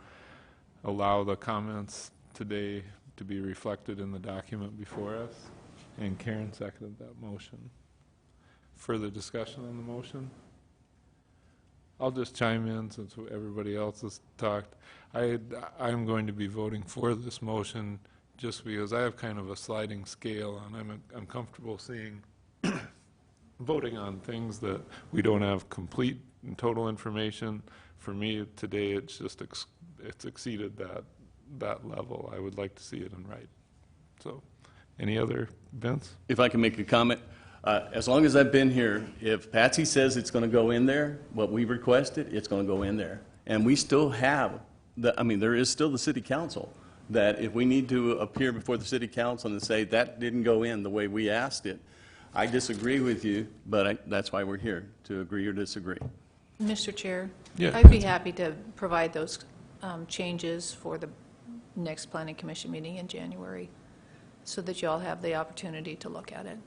allow the comments today to be reflected in the document before us. And Karen seconded that motion. Further discussion on the motion? I'll just chime in since everybody else has talked. I'm going to be voting for this motion just because I have kind of a sliding scale, and I'm comfortable seeing voting on things that we don't have complete and total information. For me, today, it's just it's exceeded that level. I would like to see it in writing. So, any other, Vince? If I can make a comment, as long as I've been here, if Patsy says it's going to go in there, what we requested, it's going to go in there. And we still have, there is still the city council, that if we need to appear before the city council and say that didn't go in the way we asked it, I disagree with you, but that's why we're here, to agree or disagree. Mr. Chair? Yeah. I'd be happy to provide those changes for the next Planning Commission meeting in January, so that you all have the opportunity to look at it.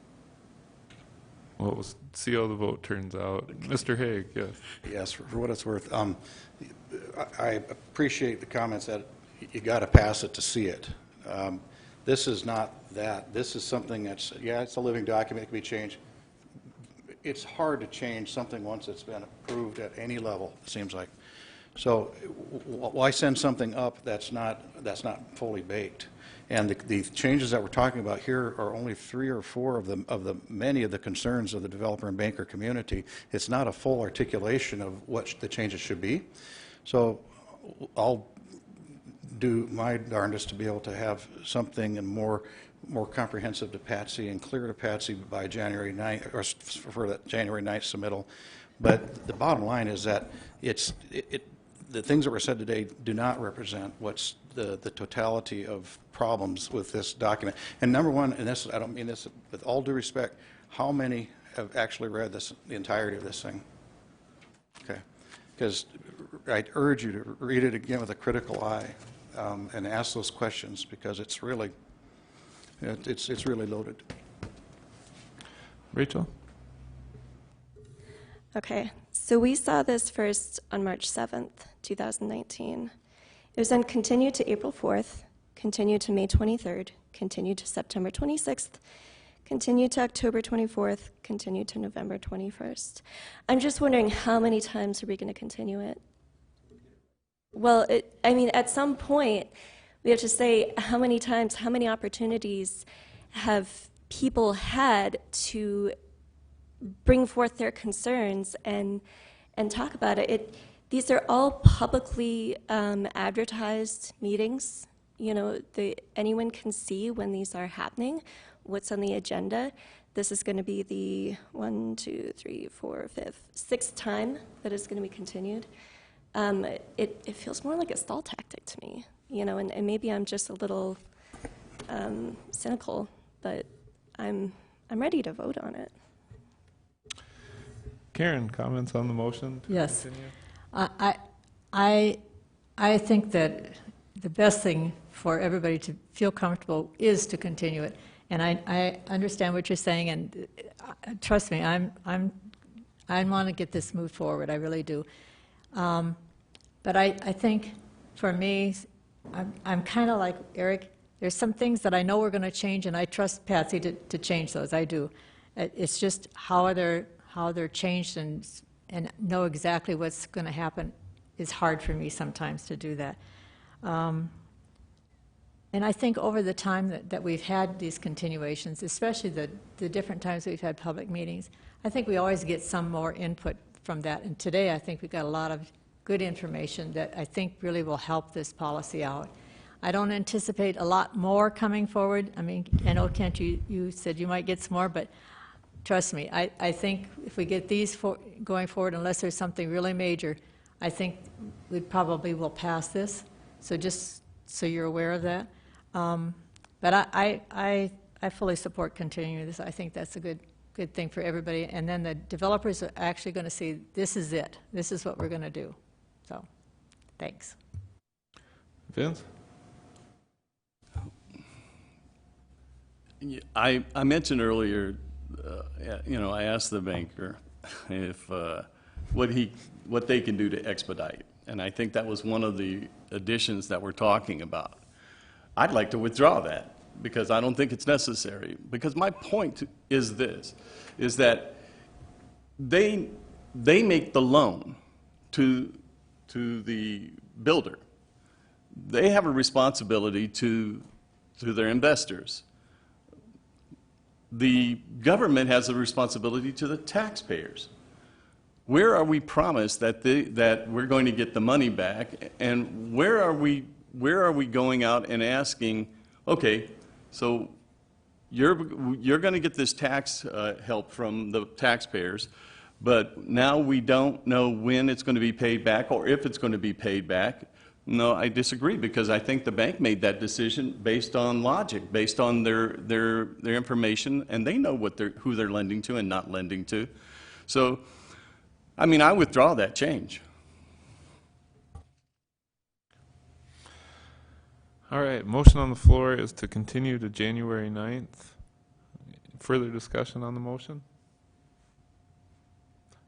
Well, we'll see how the vote turns out. Mr. Haig, yes. Yes, for what it's worth. I appreciate the comments that you got to pass it to see it. This is not that. This is something that's, it's a living document. It can be changed. It's hard to change something once it's been approved at any level, it seems like. So why send something up that's not fully baked? And the changes that we're talking about here are only 3 or 4 of the many of the concerns of the developer and banker community. It's not a full articulation of what the changes should be. So I'll do my darndest to be able to have something and more comprehensive to Patsy and clear to Patsy by January 9th, or for that January 9th submittal. But the bottom line is that the things that were said today do not represent what's the totality of problems with this document. And number one, and this, I don't mean this with all due respect, how many have actually read this, the entirety of this thing? Okay, because I'd urge you to read it again with a critical eye and ask those questions, because it's really, it's really loaded. Rachel? Okay, so we saw this first on March 7th, 2019. It was then continued to April 4th, continued to May 23rd, continued to September 26th, continued to October 24th, continued to November 21st. I'm just wondering, how many times are we going to continue it? Well, at some point, we have to say how many times, how many opportunities have people had to bring forth their concerns and talk about it. These are all publicly advertised meetings. You know, anyone can see when these are happening, what's on the agenda. This is going to be the 6th time that it's going to be continued. It feels more like a stall tactic to me, you know, and maybe I'm just a little cynical, but I'm ready to vote on it. Karen, comments on the motion? Yes. Continue? I think that the best thing for everybody to feel comfortable is to continue it. And I understand what you're saying, and trust me, I want to get this moved forward. I really do. But I think for me, I'm kind of like Eric. there's some things that I know we're going to change, and I trust Patsy to change those, I do. It's just how they're changed and know exactly what's going to happen is hard for me sometimes to do that. And I think over the time that we've had these continuations, especially the different times we've had public meetings, I think we always get some more input from that. And today, I think we got a lot of good information that I think really will help this policy out. I don't anticipate a lot more coming forward. I mean, I know, Kent, you said you might get some more, but trust me, I think if we get these going forward, unless there's something really major, I think we probably will pass this. So just so you're aware of that. But I fully support continuing this. I think that's a good thing for everybody. And then the developers are actually going to see, this is it. This is what we're going to do. So, thanks. Vince? I mentioned earlier, I asked the banker if what they can do to expedite, and I think that was one of the additions that we're talking about. I'd like to withdraw that because I don't think it's necessary. Because my point is this: is that they make the loan to the builder. They have a responsibility to their investors. The government has a responsibility to the taxpayers. Where are we promised that we're going to get the money back, and where are we going out and asking, okay, so you're going to get this tax help from the taxpayers, but now we don't know when it's going to be paid back or if it's going to be paid back. No, I disagree, because I think the bank made that decision based on logic, based on their information, and they know who they're lending to and not lending to. So, I mean, I withdraw that change. All right, motion on the floor is to continue to January 9th. Further discussion on the motion?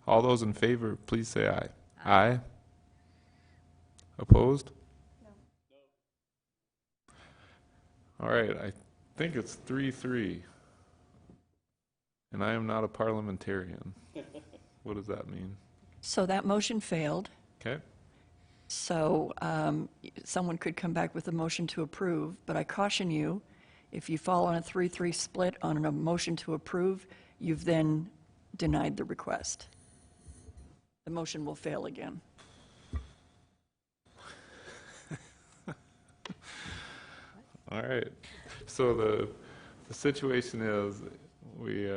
All those in favor, please say aye. Aye. Opposed? No. All right, I think it's 3-3. And I am not a parliamentarian. What does that mean? So that motion failed. Okay. So someone could come back with a motion to approve, but I caution you, if you fall on a 3-3 split on a motion to approve, you've then denied the request. The motion will fail again. All right. So the situation is we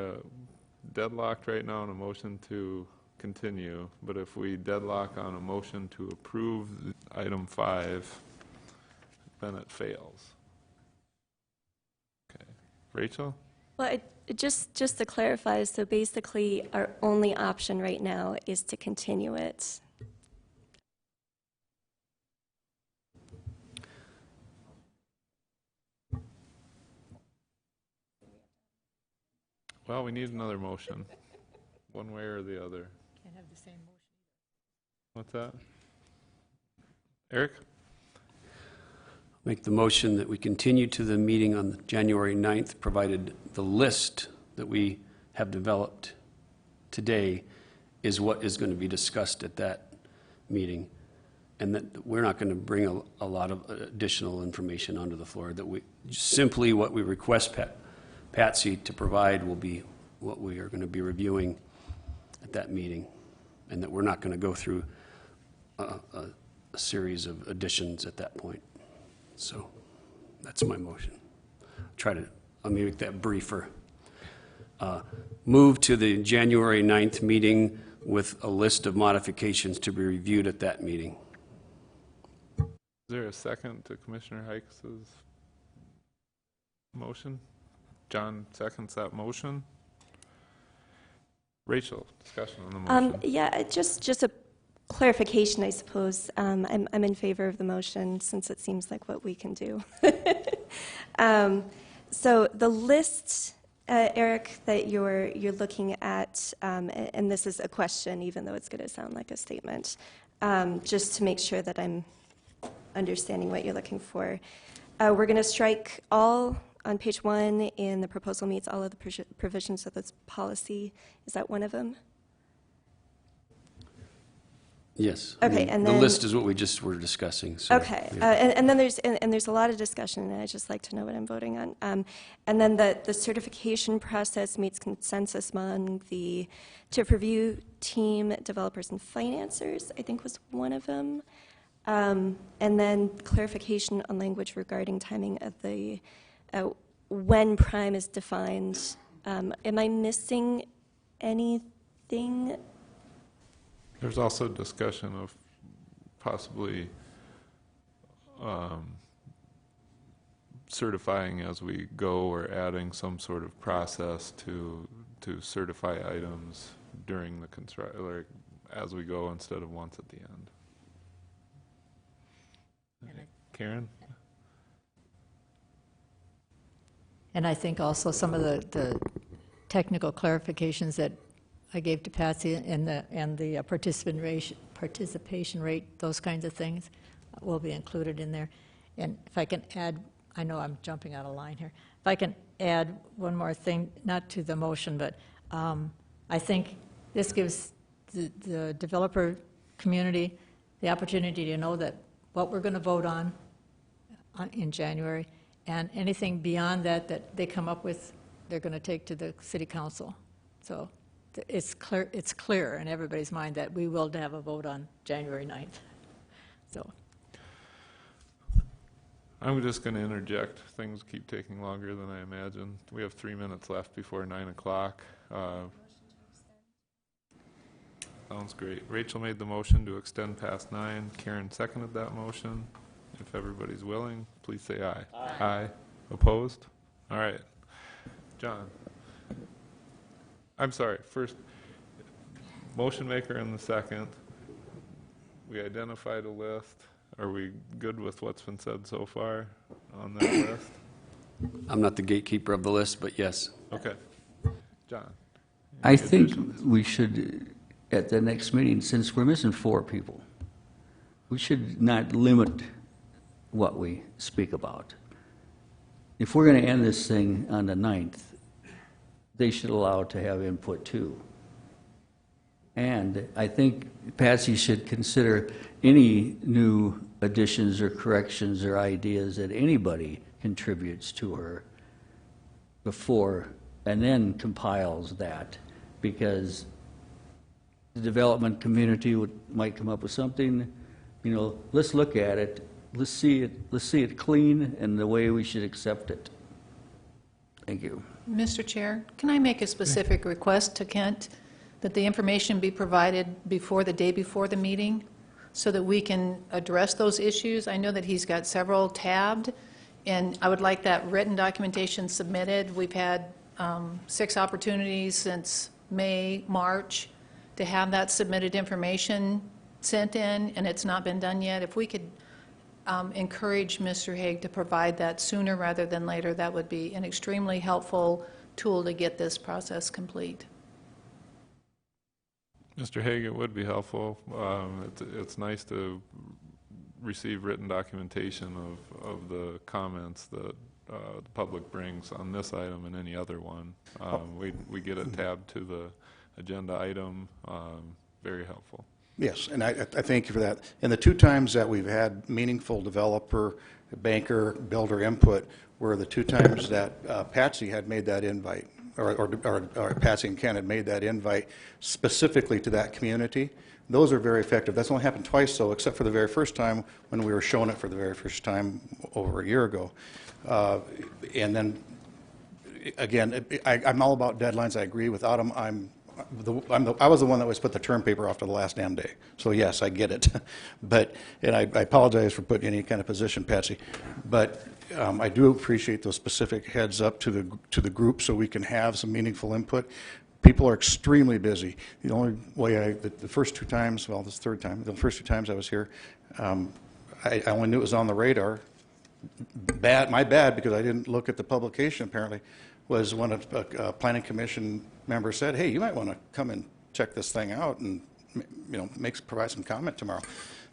deadlocked right now on a motion to continue, but if we deadlock on a motion to approve item 5, then it fails. Okay. Rachel? Well, just to clarify, so basically our only option right now is to continue it. Well, we need another motion, one way or the other. Can't have the same motion. What's that? Eric? Make the motion that we continue to the meeting on January 9th, provided the list that we have developed today is what is going to be discussed at that meeting, and that we're not going to bring a lot of additional information onto the floor, that we simply what we request Patsy to provide will be what we are going to be reviewing at that meeting, and that we're not going to go through a series of additions at that point. So that's my motion. Let me make that briefer. Move to the January 9th meeting with a list of modifications to be reviewed at that meeting. Is there a second to Commissioner Hikes' motion? John seconds that motion. Rachel, discussion on the motion. Yeah, just a clarification, I suppose. I'm in favor of the motion since it seems like what we can do. So the list, Eric, that you're looking at, and this is a question, even though it's going to sound like a statement, just to make sure that I'm understanding what you're looking for. We're going to strike all on page 1, and the proposal meets all of the provisions of this policy. Is that one of them? Yes. Okay, and The then- list is what we just were discussing, so. Okay, yeah. and then there's a lot of discussion, and I'd just like to know what I'm voting on. And then the certification process meets consensus among the TIF review team, developers, and financiers, I think was one of them. And then clarification on language regarding timing of the, when prime is defined. Am I missing anything? There's also discussion of possibly certifying as we go, or adding some sort of process to certify items during the like as we go instead of once at the end. Karen? And I think also some of the technical clarifications that I gave to Patsy and the participation rate, those kinds of things will be included in there. And if I can add, I know I'm jumping out of line here. If I can add one more thing, not to the motion, but I think this gives the developer community the opportunity to know that what we're going to vote on in January, and anything beyond that they come up with, they're going to take to the city council. So it's clear in everybody's mind that we will have a vote on January 9th. So I'm just going to interject. Things keep taking longer than I imagined. We have 3 minutes left before 9 o'clock. Sounds great. Rachel made the motion to extend past 9. Karen seconded that motion. If everybody's willing, please say aye. Aye. Opposed? All right. John. I'm sorry. First, motion maker in the second. We identified a list. Are we good with what's been said so far on that list? I'm not the gatekeeper of the list, but yes. Okay. John. I think we should, at the next meeting, since we're missing 4 people, we should not limit what we speak about. If we're going to end this thing on the 9th, they should allow to have input too. And I think Patsy should consider any new additions or corrections or ideas that anybody contributes to her before, and then compiles that, because the development community might come up with something, you know, let's look at it, let's see it clean and the way we should accept it. Thank you. Mr. Chair, can I make a specific request to Kent that the information be provided before the day before the meeting so that we can address those issues? I know that he's got several tabbed, and I would like that written documentation submitted. We've had 6 opportunities since May, March to have that submitted information sent in, and it's not been done yet. If we could encourage Mr. Hague to provide that sooner rather than later, that would be an extremely helpful tool to get this process complete. Mr. Hague, it would be helpful. It's nice to receive written documentation of the comments that the public brings on this item and any other one. We get it tabbed to the agenda item. Very helpful. Yes, and I thank you for that. And the 2 times that we've had meaningful developer, banker, builder input were the 2 times that Patsy had made that invite, or Patsy and Ken had made that invite specifically to that community. Those are very effective. That's only happened twice, though, except for the very first time when we were shown it for the very first time over a year ago. And then, again, I'm all about deadlines. I agree with Autumn. I was the one that was put the term paper off to the last damn day. So yes, I get it. But, and I apologize for putting any kind of position, Patsy. But I do appreciate those specific heads up to the group so we can have some meaningful input. People are extremely busy. The only way the first 2 times, well, this 3rd time, the first 2 times I was here, I only knew it was on the radar. My bad, because I didn't look at the publication apparently, was when a planning commission member said, hey, you might want to come and check this thing out and, you know, provide some comment tomorrow.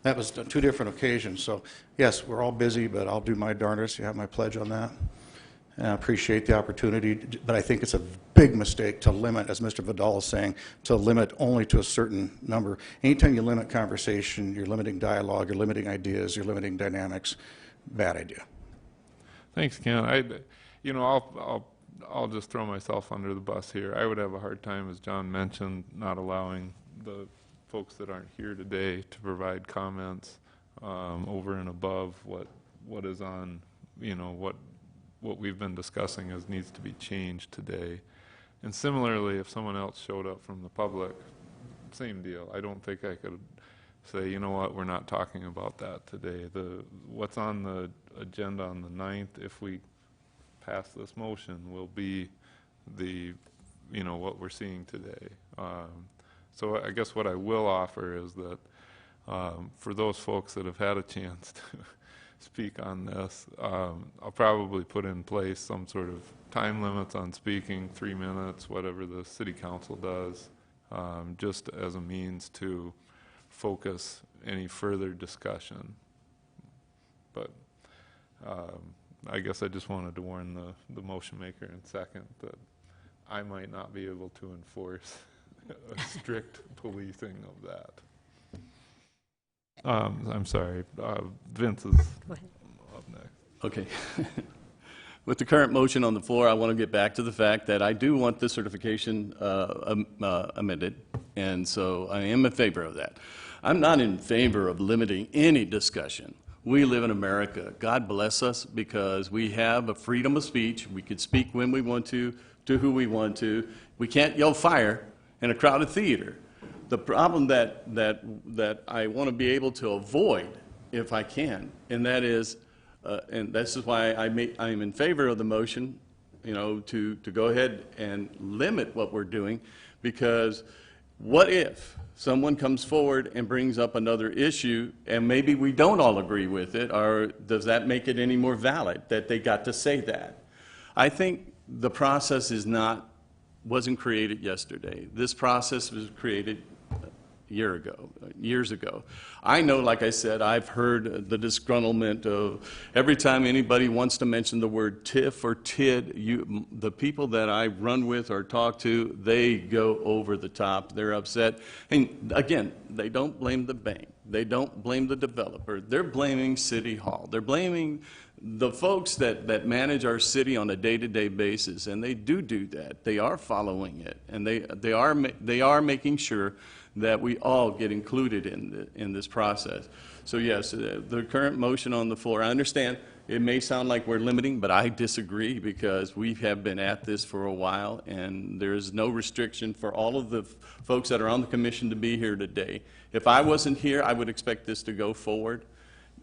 That was on 2 different occasions. So, yes, we're all busy, but I'll do my darndest. You have my pledge on that. And I appreciate the opportunity, but I think it's a big mistake to limit, as Mr. Vidal is saying, to limit only to a certain number. Anytime you limit conversation, you're limiting dialogue, you're limiting ideas, you're limiting dynamics. Bad idea. Thanks, Ken. I'll just throw myself under the bus here. I would have a hard time, as John mentioned, not allowing the folks that aren't here today to provide comments over and above what is on, what we've been discussing needs to be changed today. And similarly, if someone else showed up from the public, same deal. I don't think I could say, you know what, we're not talking about that today. What's on the agenda on the 9th, if we pass this motion, will be what we're seeing today. So I guess what I will offer is that for those folks that have had a chance to speak on this, I'll probably put in place some sort of time limits on speaking, 3 minutes, whatever the city council does, just as a means to focus any further discussion. But I guess I just wanted to warn the motion maker in second that I might not be able to enforce a strict policing of that. I'm sorry, Vince is up next. Okay. With the current motion on the floor, I want to get back to the fact that I do want the certification amended, and so I am in favor of that. I'm not in favor of limiting any discussion. We live in America. God bless us, because we have a freedom of speech. We could speak when we want to who we want to. We can't yell fire in a crowded theater. The problem that I want to be able to avoid, if I can, and that is, and this is why I'm in favor of the motion, to go ahead and limit what we're doing, because what if someone comes forward and brings up another issue and maybe we don't all agree with it, or does that make it any more valid that they got to say that? I think the process wasn't created yesterday. This process was created years ago. I know, like I said, I've heard the disgruntlement of every time anybody wants to mention the word TIF or TID, the people that I run with or talk to, they go over the top. They're upset. And again, they don't blame the bank. They don't blame the developer. They're blaming City Hall. They're blaming the folks that manage our city on a day-to-day basis, and they do that. They are following it, and they are making sure that we all get included in this process. So yes, the current motion on the floor, I understand it may sound like we're limiting, but I disagree, because we have been at this for a while, and there's no restriction for all of the folks that are on the commission to be here today. If I wasn't here, I would expect this to go forward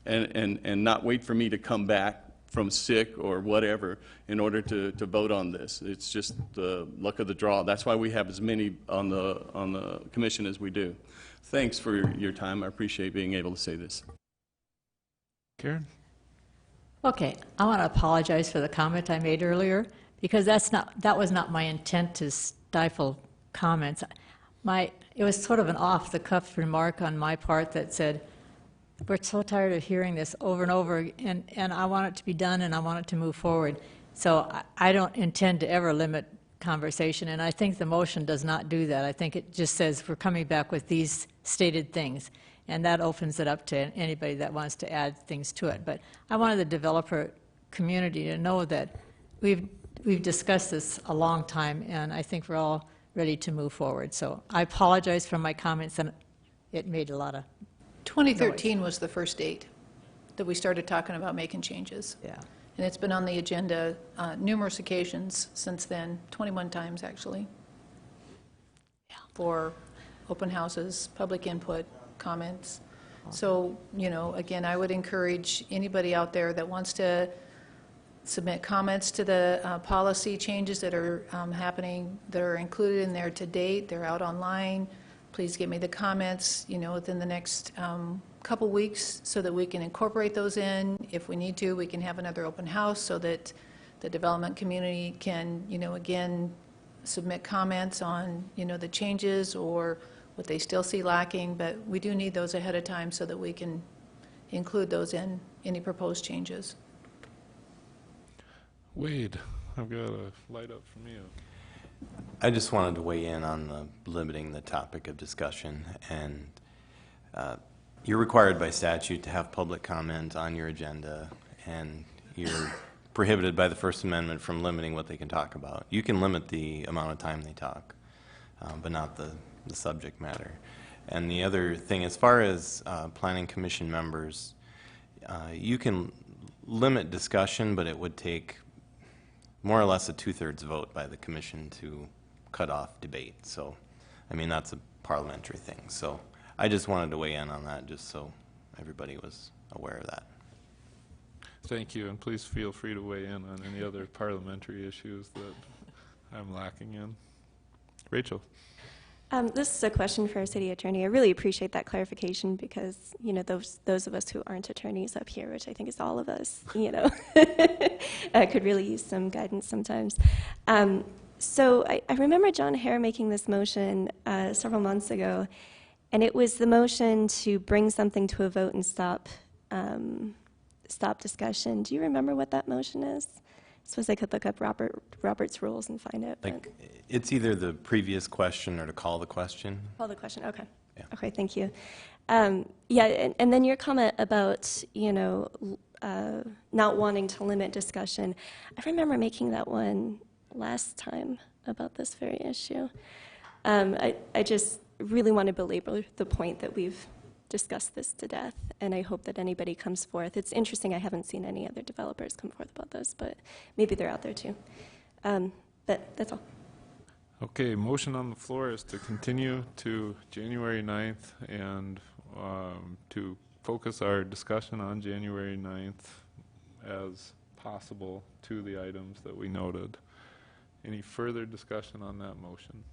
and not wait for me to come back from sick or whatever in order to vote on this. It's just the luck of the draw. That's why we have as many on the commission as we do. Thanks for your time. I appreciate being able to say this. Karen? Okay, I want to apologize for the comment I made earlier, because that was not my intent to stifle comments. It was sort of an off-the-cuff remark on my part that said, we're so tired of hearing this over and over, and I want it to be done, and I want it to move forward. So I don't intend to ever limit conversation, and I think the motion does not do that. I think it just says we're coming back with these stated things, and that opens it up to anybody that wants to add things to it. But I wanted the developer community to know that we've discussed this a long time, and I think we're all ready to move forward. So I apologize for my comments, and it made a lot of 2013 was the first date that we started talking about making changes. Yeah. And it's been on the agenda numerous occasions since then, 21 times actually, for open houses, public input, comments. So, again, I would encourage anybody out there that wants to submit comments to the policy changes that are happening, that are included in there to date. They're out online. Please give me the comments, within the next couple weeks, so that we can incorporate those in. If we need to, we can have another open house so that the development community can, again, submit comments on, the changes or what they still see lacking, but we do need those ahead of time so that we can include those in any proposed changes. Wade, I've got a light up from you. I just wanted to weigh in on limiting the topic of discussion, and you're required by statute to have public comment on your agenda, and you're prohibited by the First Amendment from limiting what they can talk about. You can limit the amount of time they talk, but not the subject matter. And the other thing, as far as Planning Commission members, you can limit discussion, but it would take more or less a 2/3 vote by the commission to cut off debate. So, I mean, that's a parliamentary thing. So I just wanted to weigh in on that, just so everybody was aware of that. Thank you, and please feel free to weigh in on any other parliamentary issues that I'm lacking in. Rachel. This is a question for our city attorney. I really appreciate that clarification because, you know, those of us who aren't attorneys up here, which I think is all of us, you know, could really use some guidance sometimes. So I remember John Hare making this motion several months ago, and it was the motion to bring something to a vote and stop discussion. Do you remember what that motion is? I suppose I could look up Robert's rules and find it. Like, it's either the previous question or to call the question. Call the question, okay. Yeah. Okay, thank you. Yeah, and then your comment about, you know, not wanting to limit discussion. I remember making that one last time about this very issue. I just really want to belabor the point that we've discussed this to death, and I hope that anybody comes forth. It's interesting, I haven't seen any other developers come forth about this, but maybe they're out there too. But that's all. Okay, motion on the floor is to continue to January 9th and to focus our discussion on January 9th as possible to the items that we noted. Any further discussion on that motion?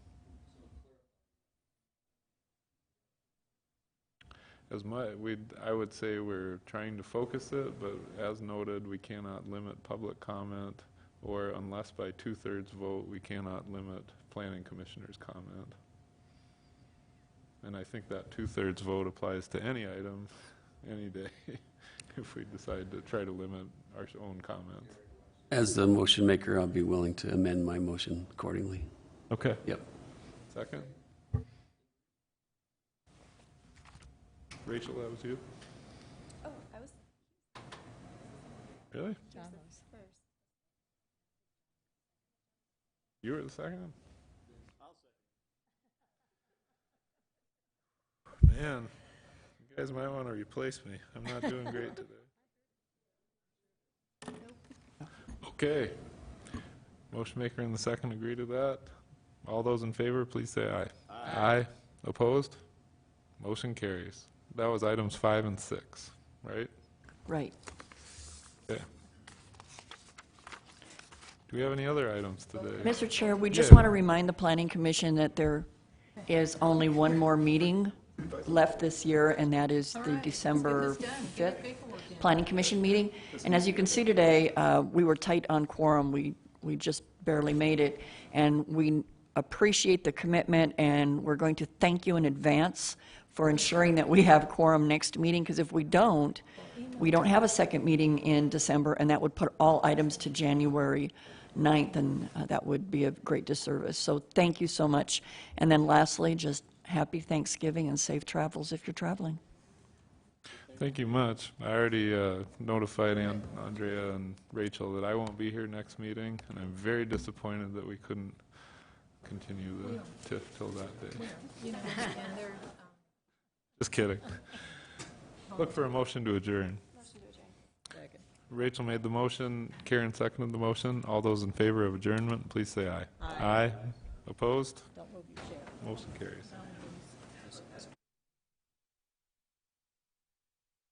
I would say we're trying to focus it, but as noted, we cannot limit public comment, or unless by 2/3 vote, we cannot limit planning commissioners' comment. And I think that 2/3 vote applies to any item, any day, if we decide to try to limit our own comments. As the motion maker, I'll be willing to amend my motion accordingly. Okay. Yep. Second? Rachel, that was you? Oh, I was Really? first. You were the second? Man, you guys might want to replace me. I'm not doing great today. Okay. Motion maker and the second agree to that. All those in favor, please say aye. Aye. Opposed? Motion carries. That was items 5 and 6, right? Right. Okay. Do we have any other items today? Mr. Chair, we just Yeah. want to remind the Planning Commission that there is only one more meeting left this year, and that is the December 5th Planning Commission meeting. And as you can see today, we were tight on quorum. We just barely made it. And we appreciate the commitment, and we're going to thank you in advance for ensuring that we have quorum next meeting, because if we don't have a second meeting in December, and that would put all items to January 9th, and that would be a great disservice. So thank you so much. And then lastly, just happy Thanksgiving and safe travels if you're traveling. Thank you much. I already notified Andrea and Rachel that I won't be here next meeting, and I'm very disappointed that we couldn't continue the TIF till that day. Just kidding. Look for a motion to adjourn. Rachel made the motion, Karen seconded the motion. All those in favor of adjournment, please say aye. Aye. Opposed? Motion carries.